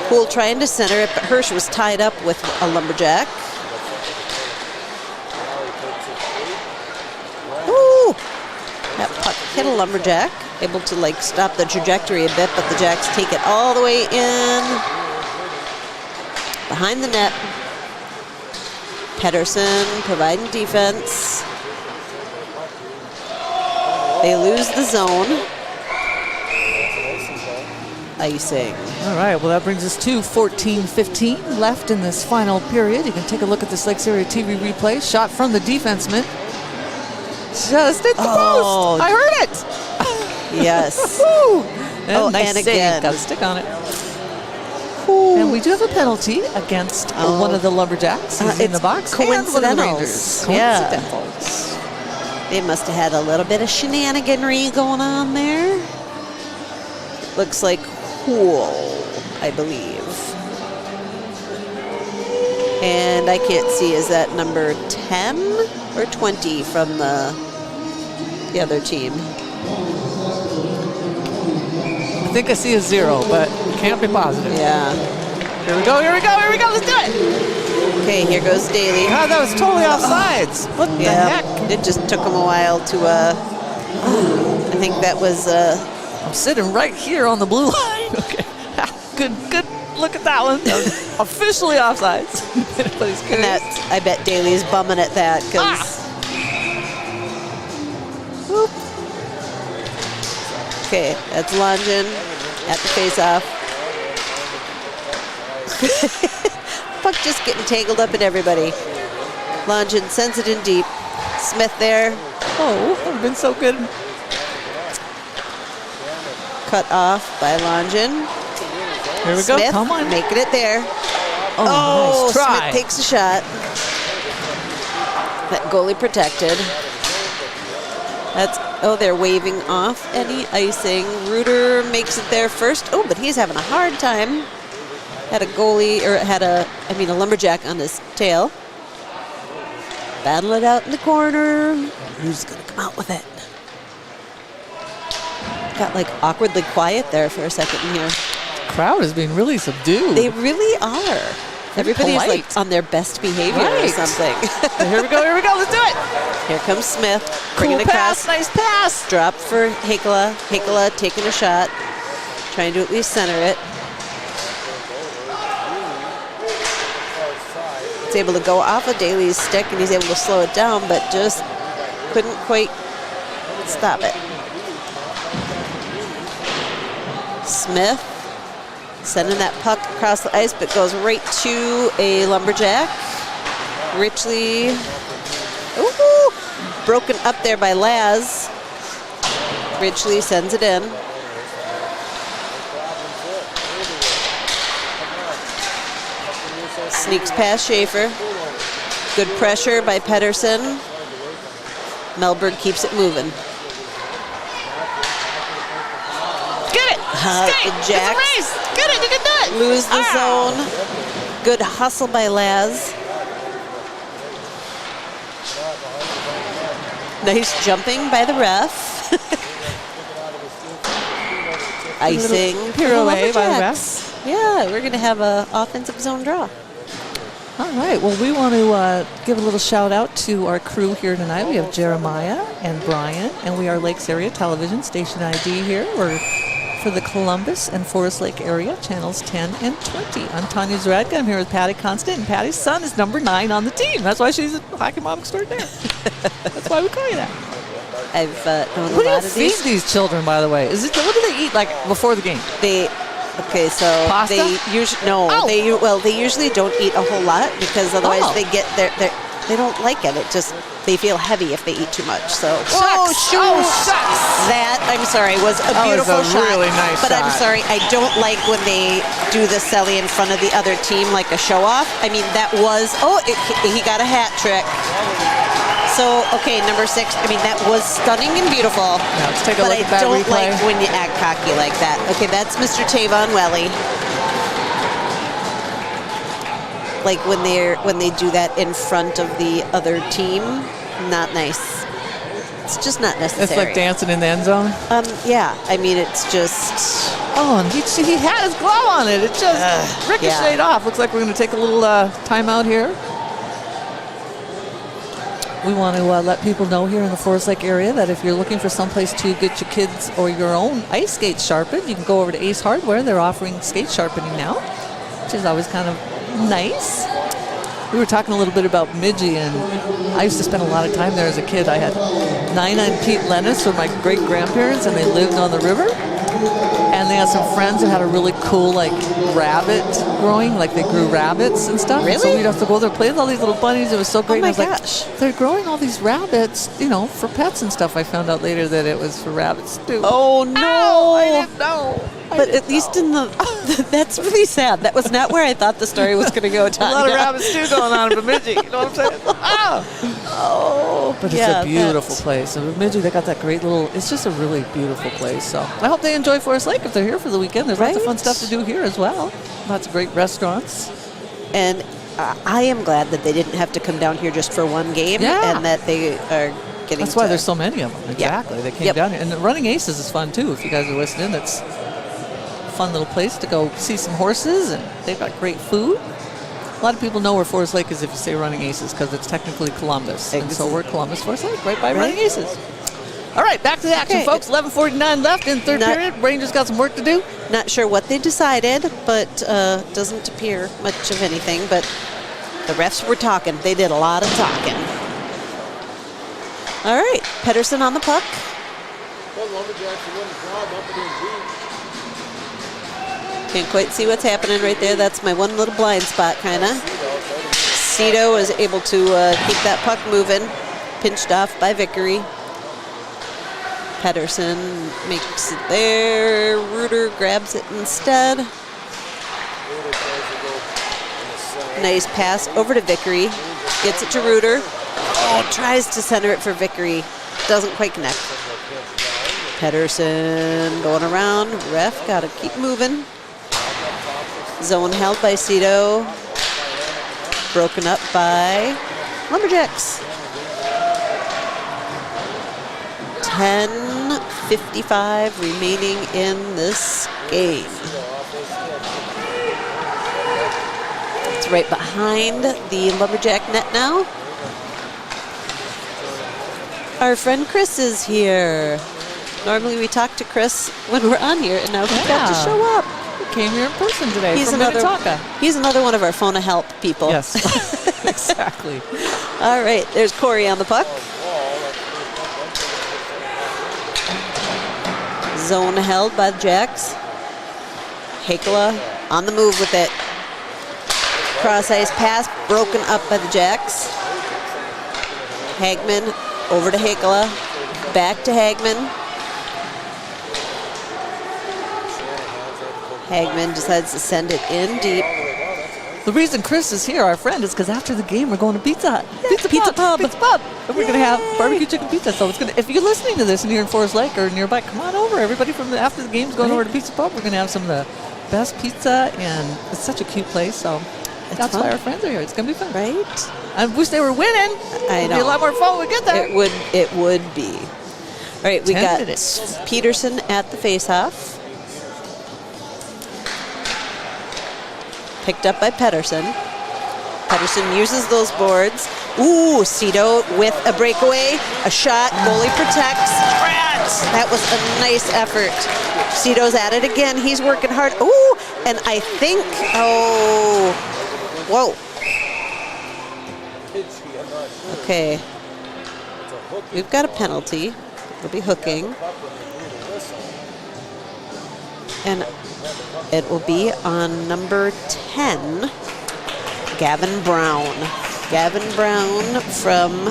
Hull trying to center it, but Hirsch was tied up with a Lumberjack. Ooh! That puck hit a Lumberjack. Able to stop the trajectory a bit, but the Jacks take it all the way in. Behind the net. Pedersen providing defense. They lose the zone. Icing. All right, well, that brings us to 14:15 left in this final period. You can take a look at this Lakes Area TV replay. Shot from the defenseman. Just hit the post. I heard it. Yes. Woo. And nice and save. again. Got to stick on it. And we do have a penalty against one of the Lumberjacks. He's in the box. And one of the Rangers. Coincidentals. Yeah. Coincidentals. They must have had a little bit of shenaniganry going on there. Looks like Hool, I believe. And I can't see, is that number 10 or 20 from the other team? I think I see a 0, but can't be positive. Yeah. Here we go, let's do it. Okay, here goes Daly. God, that was totally offsides. What the heck? It just took him a while to, I think that was, I'm sitting right here on the blue line. Okay. Good look at that one. That was officially offsides. Anybody's and curious. that, I bet Daly's bumming at that, because... Okay, that's Longin at the face-off. Puck just getting tangled up in everybody. Longin sends it in deep. Smith there. Oh, that would have been so good. Cut off by Longin. Here we Smith go. Come on. making it there. Oh, nice try. Smith takes a shot. That goalie protected. They're waving off any icing. Reuter makes it there first. Oh, but he's having a hard time. Had a Lumberjack on his tail. Battle it out in the corner. Who's going to come out with it? Got awkwardly quiet there for a second here. Crowd is being really subdued. They really are. Everybody's polite. on their best behavior or Right. something. Here we go, let's do it. Here comes Smith. Cool Bringing it pass, across. nice pass. Drop for Hakela. Hakela taking a shot. Trying to at least center it. It's able to go off of Daly's stick, and he's able to slow it down, but just couldn't quite stop it. Smith Sending that puck across the ice, but goes right to a Lumberjack. Richly, ooh, broken up there by Laz. Richly sends it in. Sneaks past Schaefer. Good pressure by Pedersen. Melberg keeps it moving. Get it! Skate! The Jacks It's a race! Get it! You can do it! lose the zone. Good hustle by Laz. Nice jumping by the ref. Icing. pirouette by the Lumberjacks. Yeah, we're going to have a offensive zone draw. All right. Well, we want to give a little shout out to our crew here tonight. We have Jeremiah and Brian, and we are Lakes Area Television Station ID here. We're for the Columbus and Forest Lake area, channels 10 and 20. I'm Tanya Zaradka. I'm here with Patty Constant, and Patty's son is number 9 on the team. That's why she's a hockey mom extraordinaire. That's why we call you that. I've known What a do you lot of feed these. these children, by the way? What do they eat like before the game? Okay, so Pasta? they usually they usually don't eat a whole lot because otherwise Oh. they get they don't like it. It just they feel heavy if they eat too much. So Shucks. that I'm sorry was a That was beautiful a shot. really nice but I'm shot. sorry, I don't like when they do the celly in front of the other team like a show off. I mean that was he got a hat trick. So, okay, number 6. I mean, that was stunning and beautiful. Now, let's take a look at that But I don't replay. like when you act cocky like that. Okay, that's Mr. Tavon Welly. Like when they do that in front of the other team, not nice. It's just not necessary. It's like dancing in the end zone. Yeah. I mean, it's just. Oh, and he had his glove on it. It just ricocheted off. Looks like we're going to take a little timeout here. We want to let people know here in the Forest Lake area that if you're looking for someplace to get your kids or your own ice skates sharpened, you can go over to Ace Hardware. They're offering skate sharpening now, which is always kind of nice. We were talking a little bit about Bemidji, and I used to spend a lot of time there as a kid. I had Nina and Pete Lennis were my great-grandparents, and they lived on the river. And they had some friends who had a really cool, like, rabbit growing, like they grew rabbits and stuff. Really? So we'd have to go there, play with all these little bunnies. It was so great. Oh my And I was gosh. like, they're growing all these rabbits, for pets and stuff. I found out later that it was for rabbits too. Oh no! Ow, I didn't know. But at least in the, that's really sad. That was not where I thought the story was going to go. A lot of rabbit stew going on in Bemidji. You know what I'm saying? Oh, but it's yeah, a beautiful that's- place. In Bemidji, they got that great little. It's just a really beautiful place. So I hope they enjoy Forest Lake if they're here for the weekend. There's lots of fun Right. stuff to do here as well. Lots of great restaurants. And I am glad that they didn't have to come down here just for one game, Yeah. and that they are getting. That's why to- there's so many of them. Exactly. They came Yep. down here. And the Running Aces is fun too. If you guys are listening, it's a fun little place to go see some horses, and they've got great food. A lot of people know where Forest Lake is if you say Running Aces because it's technically Columbus. And so we're Columbus, Forest Lake, right by Running Aces. All right, back to the action, Okay. folks. 11:49 left in third Not- period. Rangers got some work to do. Not sure what they decided, but doesn't appear much of anything. But the refs were talking. They did a lot of talking. All right, Pedersen on the puck. Can't quite see what's happening right there. That's my one little blind spot, kind of. Cito is able to keep that puck moving. Pinched off by Vickery. Pedersen makes it there. Reuter grabs it instead. Nice pass over to Vickery. Gets it to Reuter. Oh, tries to center it for Vickery. Doesn't quite connect. Pedersen going around. Ref got to keep moving. Zone held by Cito. Broken up by Lumberjacks. 10:55 remaining in this game. It's right behind the Lumberjack net now. Our friend Chris is here. Normally we talk to Chris when we're on here, and now he got to Yeah. show up. We came here in person today from Minnetonka. He's another one of our phone a help people. Yes, exactly. All right, there's Corey on the puck. Zone held by the Jacks. Hakela on the move with it. Cross ice pass broken up by the Jacks. Hagman over to Hakela. Back to Hagman. Hagman decides to send it in deep. The reason Chris is here, our friend, is because after the game we're going to Pizza Hut. Pizza Pub. Pizza Pub. And we're going to have barbecue chicken pizza. So it's if you're listening to this and you're in Forest Lake or nearby, come on over. Everybody from after the game's going over to Pizza Pub. We're going to have some of the best pizza, and it's such a cute place. So that's fun. why our friends are here. It's going to be fun. Right? I wish they were winning. I It'd know. be a lot more fun when we get there. It would be. All right, we 10 got minutes. Peterson at the faceoff. Picked up by Pedersen. Pedersen uses those boards. Ooh, Cito with a breakaway, a shot, goalie protects. That was a nice effort. Cito's at it again. He's working hard. Ooh, and I think, whoa. Okay. We've got a penalty. It'll be hooking. And it will be on number 10, Gavin Brown. Gavin Brown from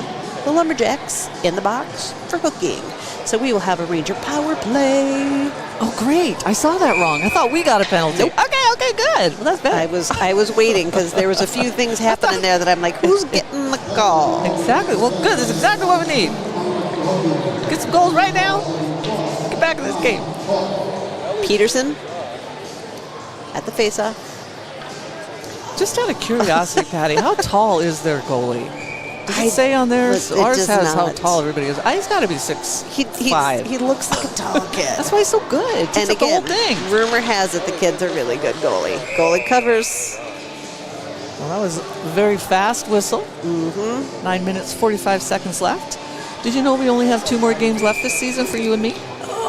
the Lumberjacks in the box for hooking. So we will have a Ranger power play. Oh, great. I saw that wrong. I thought we got a penalty. Nope. Okay, good. Well, that's better. I was waiting because there was a few things happening there that I'm like, who's getting the call? Exactly. Well, good. That's exactly what we need. Get some goals right now. Get back in this game. Peterson at the faceoff. Just out of curiosity, Patty, how tall is their goalie? Does it say on there? It Ours does has how not. tall everybody is. He's got to be 6'5". He looks like a tall kid. That's why he's so good. And It's the whole again, thing. rumor has it the kid's a really good goalie. Goalie covers. Well, that was a very fast whistle. 9 minutes, 45 seconds left. Did you know we only have 2 more games left this season for you and me?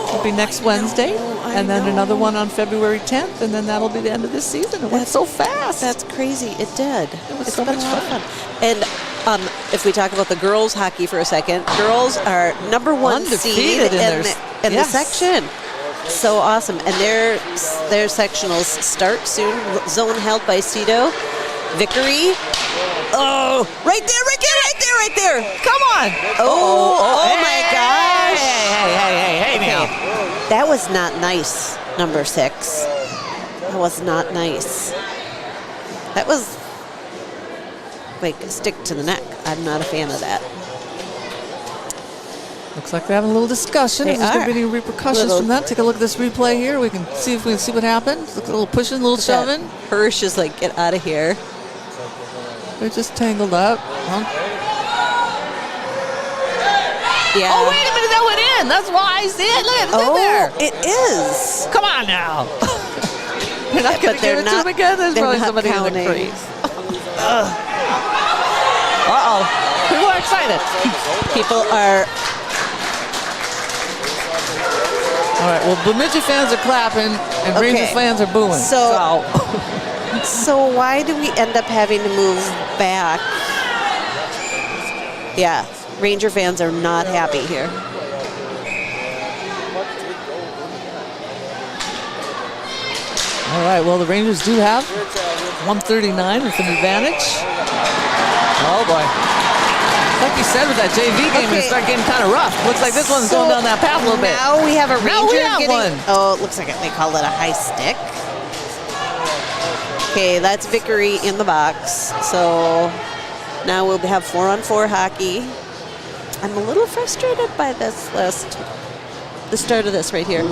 It'll be next Wednesday, and then another one on February 10th, and then that'll be the end of this season. It went so fast. That's crazy. It did. was It's so been much a lot of fun. And if we talk about the girls' hockey for a second, girls are number 1 seed Undefeated in yes. the section. So awesome. And their sectionals start soon. Zone held by Cito. Vickery. Oh, right there. Come on. Oh my gosh. Hey now. That was not nice, number 6. That was not nice. That was like a stick to the neck. I'm not a fan of that. Looks like they're having a little discussion. They If there's going are. to be any repercussions from that, take a look at this replay here. We can see what happens. Look, a little pushing, a little shoving. Hirsch is like, get out of here. They're just tangled up. Yeah. Oh, wait a minute, that went in. That's why I see it. Look at it there. It is. Come on now. They're not going to give it to him again. There's they're probably not somebody counting. in the crease. Uh-oh. People are excited. People are. All right, well, Bemidji fans are clapping and Okay. Rangers fans are booing. So why do we end up having to move back? Yeah, Ranger fans are not happy here. All right, well, the Rangers do have 139 with an advantage. Oh, boy. Like you said with that JV game, Okay. it started getting kind of rough. Looks like this one's going down that path a little bit. Now we have a Ranger Now we have getting. one. Oh, it looks like they call it a high stick. Okay, that's Vickery in the box. So now we'll have 4-on-4 hockey. I'm a little frustrated by the start of this right here.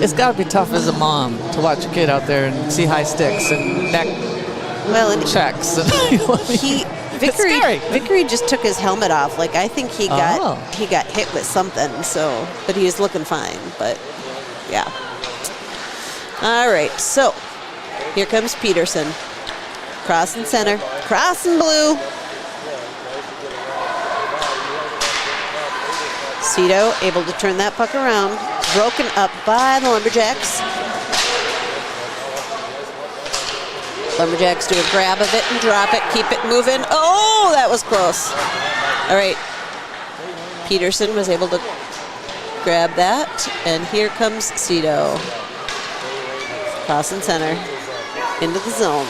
It's got to be tough as a mom to watch your kid out there and see high sticks and neck Well, and checks. You know what I mean? It's scary. Vickery just took his helmet off. Like I think he got Oh. hit with something. So, but he was looking fine. But yeah. All right. So here comes Peterson, crossing center, crossing blue. Cito able to turn that puck around. Broken up by the Lumberjacks. Lumberjacks do a grab of it and drop it, keep it moving. Oh, that was close. All right. Peterson was able to grab that, and here comes Cito. Cross and center. Into the zone.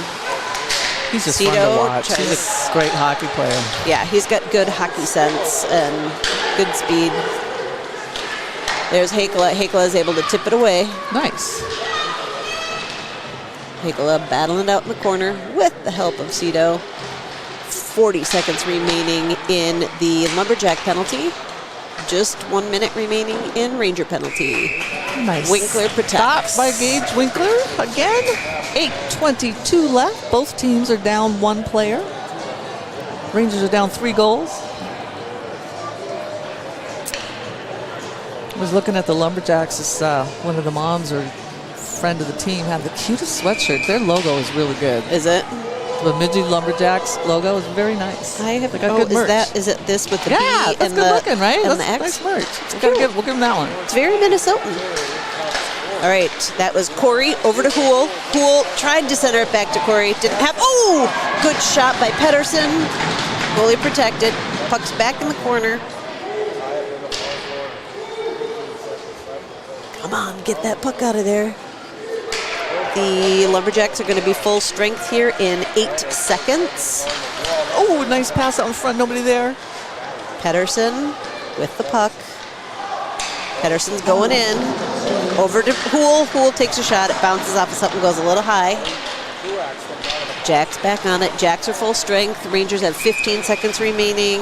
He's just fun to Cito watch. He's a great hockey player. Yeah, he's got good hockey sense and good speed. There's Hakela. Hakela is able to tip it away. Nice. Hakela battling it out in the corner with the help of Cito. 40 seconds remaining in the Lumberjack penalty. Just 1 minute remaining in Ranger penalty. Nice. Winkler protects. Stop by Gage Winkler again. 8:22 left. Both teams are down 1 player. Rangers are down 3 goals. I was looking at the Lumberjacks. This, one of the moms or friend of the team had the cutest sweatshirt. Their logo is really good. Is it? The Bemidji Lumberjacks logo is very nice. I have. They got Oh, good merch. is it this with the Yeah, B that's and good the looking, right? and That's the X? nice merch. Cool. We'll give them that one. It's very Minnesotan. All right, that was Corey over to Hool. Hool tried to center it back to Corey. Didn't have. Oh, good shot by Pedersen. Goalie protected. Puck's back in the corner. Come on, get that puck out of there. The Lumberjacks are going to be full strength here in 8 seconds. Oh, nice pass out in front. Nobody there. Pedersen with the puck. Pedersen's going in. Over to Hool. Hool takes a shot. It bounces off of something, goes a little high. Jacks back on it. Jacks are full strength. Rangers have 15 seconds remaining.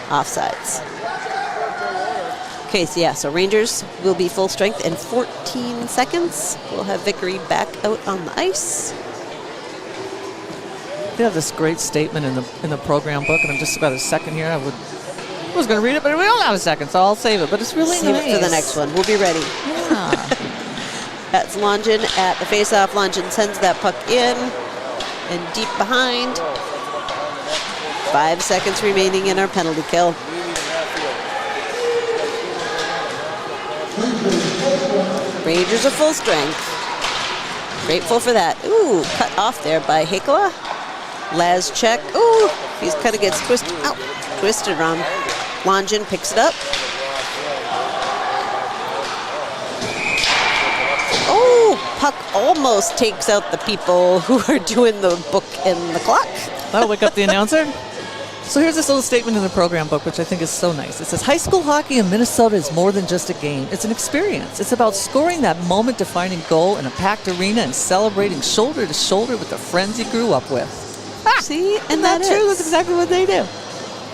Offsides. Okay, so yeah, so Rangers will be full strength in 14 seconds. We'll have Vickery back out on the ice. They have this great statement in the program book, and I'm just about a second here. I was going to read it, but we don't have a second, so I'll save it. But it's really Save nice. it for the next one. We'll be ready. Yeah. That's Longin at the faceoff. Longin sends that puck in and deep behind. 5 seconds remaining in our penalty kill. Rangers are full strength. Grateful for that. Ooh, cut off there by Hakela. Laz check. Ooh, he kind of gets twisted. Ow, twisted around. Longin picks it up. Oh, puck almost takes out the people who are doing the book and the clock. That'll wake up the announcer. So here's this little statement in the program book, which I think is so nice. It says, high school hockey in Minnesota is more than just a game. It's an experience. It's about scoring that moment-defining goal in a packed arena and celebrating shoulder to shoulder with the friends you grew up with. See, and That's true. That's exactly what they do.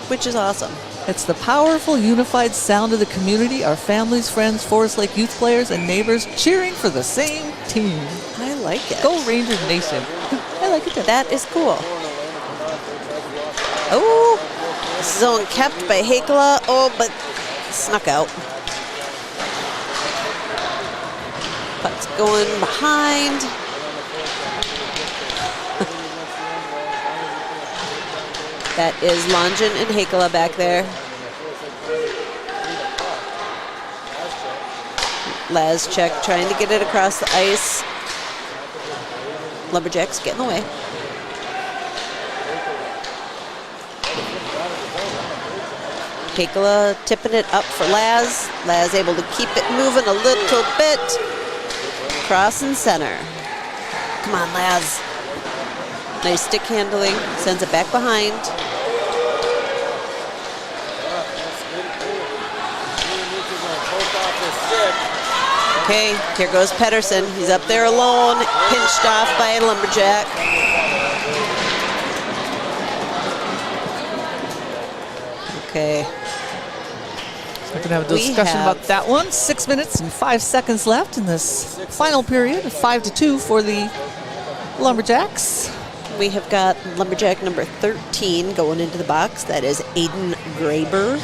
which is awesome. It's the powerful, unified sound of the community, our families, friends, Forest Lake youth players, and neighbors cheering for the same team. I like it. Go Rangers Nation. I like it too. That is cool. Oh, zone kept by Hakela. Oh, but snuck out. Puck's going behind. That is Longin and Hakela back there. Lazchek trying to get it across the ice. Lumberjacks getting away. Hakela tipping it up for Laz. Laz able to keep it moving a little bit. Cross and center. Come on, Laz. Nice stick handling. Sends it back behind. Okay, here goes Pedersen. He's up there alone, pinched off by a Lumberjack. Okay. We're going to have a discussion about that one. 6 minutes and 5 seconds left in this final period. 5-2 for the Lumberjacks. We have got Lumberjack number 13 going into the box. That is Aiden Graber.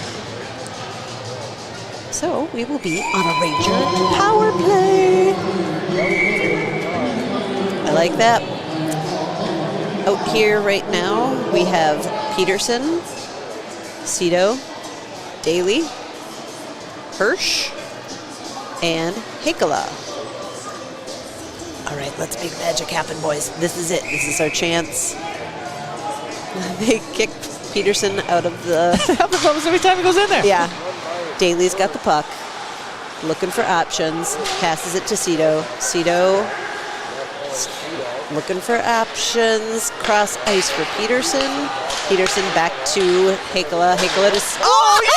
So we will be on a Ranger power play. I like that. Out here right now, we have Peterson, Cito, Daly, Hirsch, and Hakela. All right, let's make magic happen, boys. This is it. This is our chance. They kicked Peterson out of the... happens almost every time he goes in there. Yeah. Daly's got the puck. Looking for options. Passes it to Cito. Cito Looking for options. Cross ice for Peterson. Peterson back to Hakela. Hakela to... Oh, baby!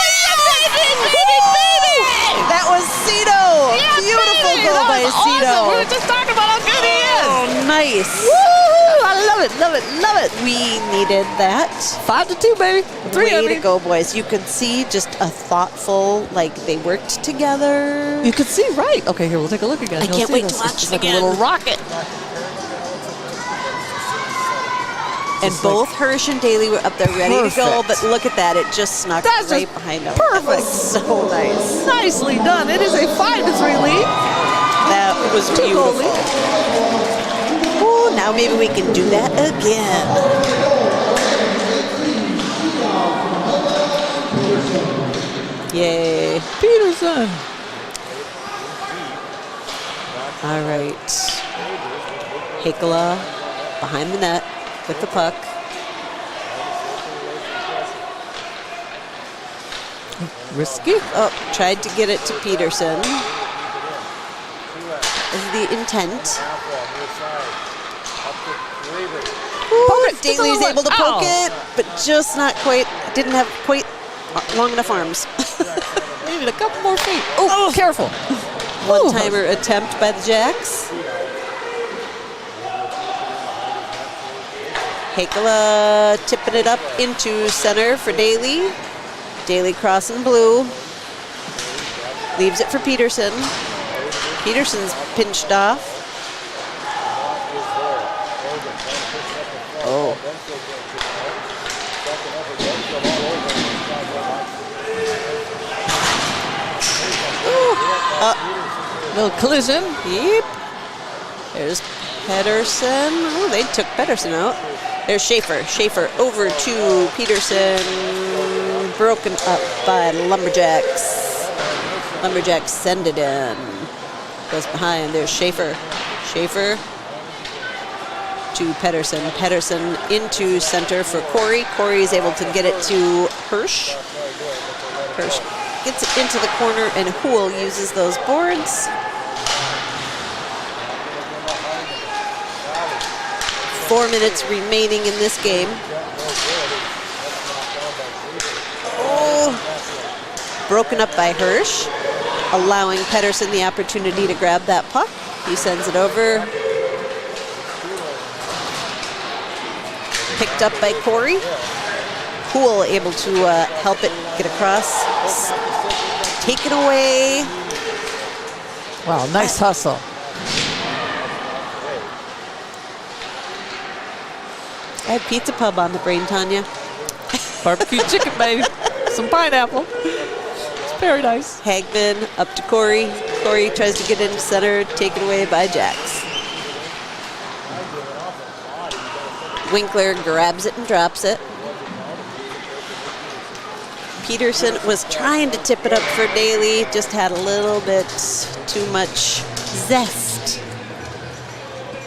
That was Cito. Yeah, Beautiful baby, goal by that was Cito. awesome. We were just talking about how good he is. Oh, nice. Woo! I love it, love it, love it. We needed that. 5-2, baby. 3 Way to go, boys. You could see just a thoughtful, like they worked together. You could see, right. Okay, here, we'll take a look again. I You'll can't see wait this. to watch It's it like again. a little rocket. And Just both Hirsch and Daly were up there ready to go, Perfect. but look at that. It just snuck That's right just behind them. perfect. That was so nice. Nicely done. It is a 5-3 lead. That was 2-goal beautiful. lead. Ooh, now maybe we can do that again. Yay. Peterson. All right. Hakela behind the net with the puck. Risky. Oh, tried to get it to Peterson. Is the intent. Ooh, Poke it. Daly's Just a able to little- poke Ow. it, but just not quite, didn't have quite long enough arms. Needed a couple more feet. Oh, careful. One-timer attempt by the Jacks. Hakela tipping it up into center for Daly. Daly crossing blue. Leaves it for Peterson. Peterson's pinched off. Oh. Little collision. Yep. There's Pedersen. Oh, they took Pedersen out. There's Schaefer. Schaefer over to Peterson. Broken up by Lumberjacks. Lumberjacks send it in. Goes behind. There's Schaefer. Schaefer to Pedersen. Pedersen into center for Corey. Corey is able to get it to Hirsch. Hirsch gets it into the corner, and Hool uses those boards. 4 minutes remaining in this game. Oh, broken up by Hirsch, allowing Pedersen the opportunity to grab that puck. He sends it over. Picked up by Corey. Hool able to help it get across. Taken away. Wow, nice hustle. I have Pizza Pub on the brain, Tanya. Barbecue chicken, baby. Some pineapple. It's very nice. Hagman up to Corey. Corey tries to get into center, taken away by Jacks. Winkler grabs it and drops it. Peterson was trying to tip it up for Daly, just had a little bit too much zest.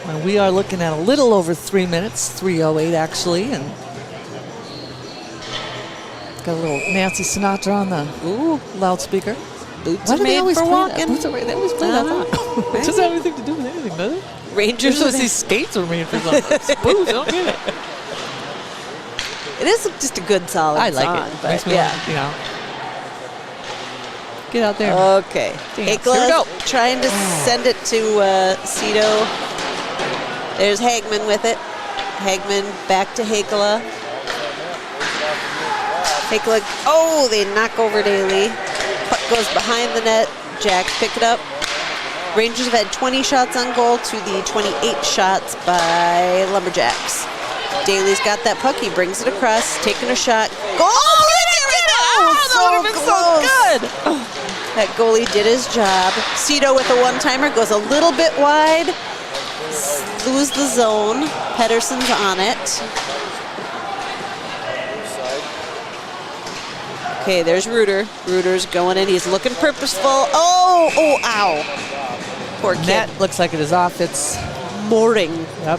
Well, we are looking at a little over 3 minutes, 3:08 actually, and got a little Nancy Sinatra on the loudspeaker. Boots Why are do they made always for play walking. that? Boots are made. They always play that. Uh-huh. It doesn't have anything to do with anything, does it? Rangers Usually with these skates are made for something. Boots, I don't get it. It is just a good solid I like song, it. but Makes me yeah. want, get out there. Okay. Dance. Here we Hakela go. trying to send it to Cito. There's Hagman with it. Hagman back to Hakela. Hakela, oh, they knock over Daly. Puck goes behind the net. Jacks pick it up. Rangers have had 20 shots on goal to the 28 shots by Lumberjacks. Daly's got that puck. He brings it across, taking a shot. Goal! Oh, there we go! that would have been so good. That goalie did his job. Cito with a one-timer goes a little bit wide. Lose the zone. Pedersen's on it. Okay, there's Reuter. Reuter's going in. He's looking purposeful. Oh, ow. Poor kid. Net looks like it is off. It's Mooring. yep.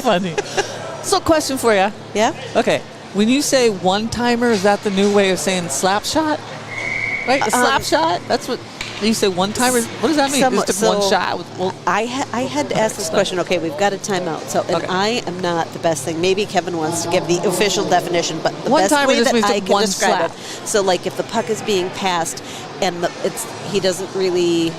Funny. So, question for you. Yeah? Okay, when you say one timer, is that the new way of saying slap shot? Right, the slap shot. That's what. You say one timer? What does that mean? Somewhat, Just one so shot? I had to ask this question. Okay, we've got a timeout. So, and Okay. I am not the best thing. Maybe Kevin wants to give the official definition, but the One best timer way just that means I can one describe slap. it. So, like if the puck is being passed and he doesn't really,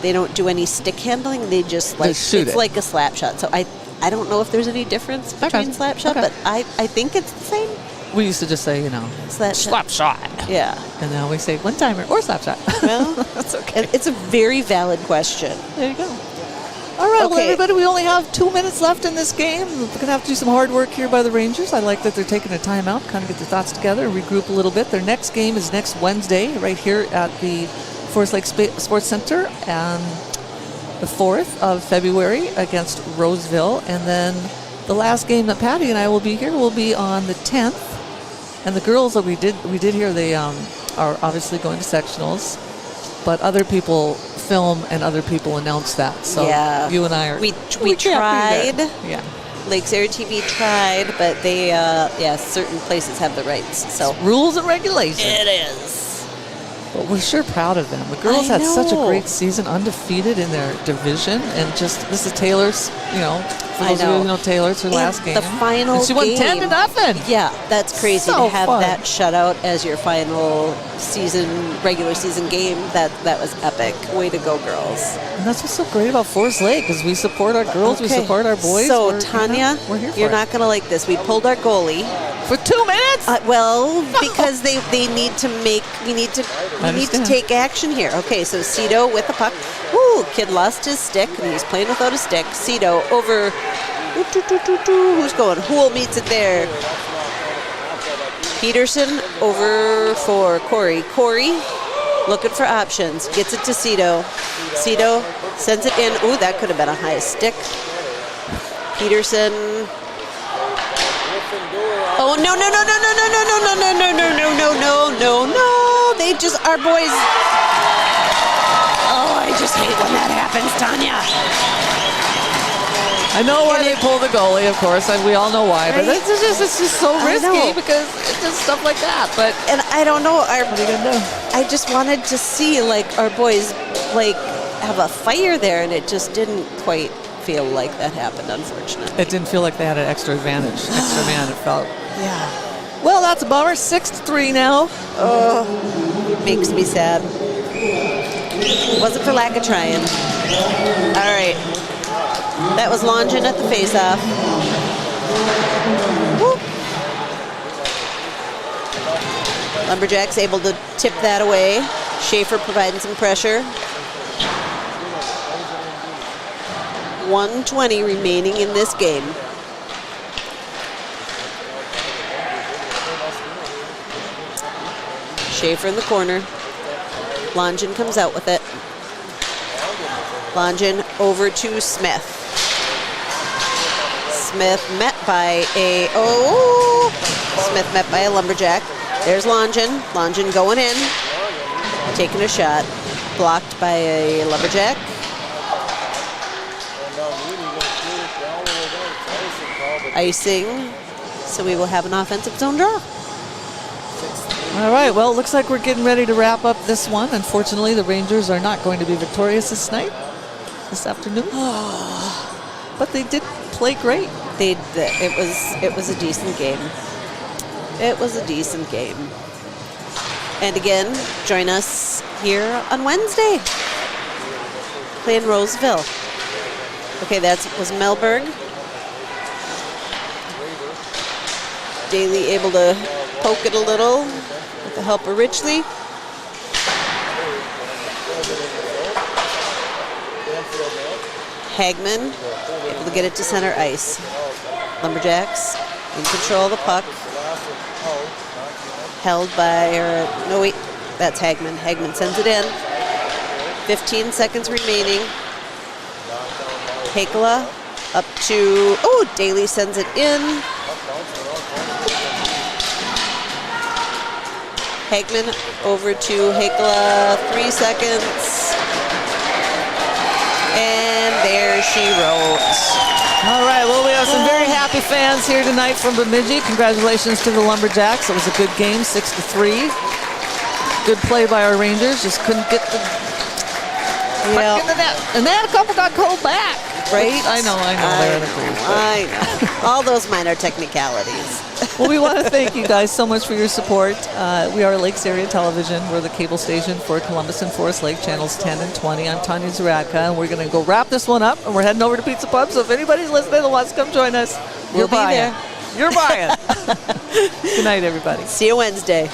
they don't do any stick handling. They just like Just shoot it's it. like a slap shot. So I don't know if there's any difference between slap shot, Okay. but I think it's the same. We used to just say, Slap slap shot. Yeah. And now we say one timer or slap shot. Well, That's okay. it's a very valid question. There you go. All right, well, Okay. everybody, we only have 2 minutes left in this game. We're going to have to do some hard work here by the Rangers. I like that they're taking a timeout, kind of get their thoughts together, regroup a little bit. Their next game is next Wednesday right here at the Forest Lake Sports Center on the 4th of February against Roseville. And then the last game that Patty and I will be here will be on the 10th. And the girls that we did hear, they are obviously going to sectionals, but other people film and other people announce that. So Yeah. you and I are We can't be there. tried. Yeah, Lakes Area TV tried, but they, certain places have the rights. So rules and regulations. it is. But we're sure proud of them. The girls I had such a know. great season, undefeated in their division, and just this is Taylor's. For I those of you know. who know Taylor, it's her And last game. the final and she won 10-0. Yeah, that's crazy So to have fun. that shutout as your final regular season game. That was epic. Way to go, girls. And that's what's so great about Forest Lake, is we support our girls, we Okay. support our boys. So We're, Tanya, we're here for you're it. not going to like this. We pulled our goalie. For 2 minutes. Well, because they need to make we need to understand. take action here. Okay, so Cito with the puck. Ooh, kid lost his stick and he's playing without a stick. Cito over. Who's going? Hool meets it there. Peterson over for Corey. Corey looking for options. Gets it to Cito. Cito sends it in. Ooh, that could have been a high stick. Peterson. Oh no no no no no no no no no no no no no no no no! They just our boys. Oh, I just hate when that happens, Tanya. I know why they pull the goalie, of course, and we all know why. But Right? it's just so I risky know. because it's just stuff like that. But And I don't know. what are you gonna do? I just wanted to see our boys have a fire there, and it just didn't quite feel like that happened, unfortunately. It didn't feel like they had an extra advantage, extra man. It felt. Yeah. Well, that's a bummer. 6-3 now. Makes me sad. Wasn't for lack of trying. All right. That was Longin at the faceoff. Woo. Lumberjacks able to tip that away. Schaefer providing some pressure. 1:20 remaining in this game. Schaefer in the corner. Longin comes out with it. Longin over to Smith. Smith met by a Lumberjack. There's Longin. Longin going in. Taking a shot. Blocked by a Lumberjack. Icing. So we will have an offensive zone draw. All right. Well, it looks like we're getting ready to wrap up this one. Unfortunately, the Rangers are not going to be victorious this afternoon. But they did play great. It was a decent game. It was a decent game. And again, join us here on Wednesday. Playing Roseville. Okay, that was Melberg. Daly able to poke it a little with the help of Richley. Hagman able to get it to center ice. Lumberjacks in control of the puck. Held by, no wait, that's Hagman. Hagman sends it in. 15 seconds remaining. Hakala up to, Daly sends it in. Hagman over to Hakala, 3 seconds. And there she wrote. All right. Well, we have some very happy fans here tonight from Bemidji. Congratulations to the Lumberjacks. It was a good game, 6-3. Good play by our Rangers. Just couldn't get the Back in the net. And then a couple got called back. Right? I know. They're in the crease, but- I know. All those minor technicalities. Well, we want to thank you guys so much for your support. We are Lakes Area Television. We're the cable station for Columbus and Forest Lake, channels 10 and 20. I'm Tanya Zaradka, and we're going to go wrap this one up, and we're heading over to Pizza Pub. So if anybody's listening and wants to come join us, We'll be buying. there. You're buying. Good night, everybody. See you Wednesday.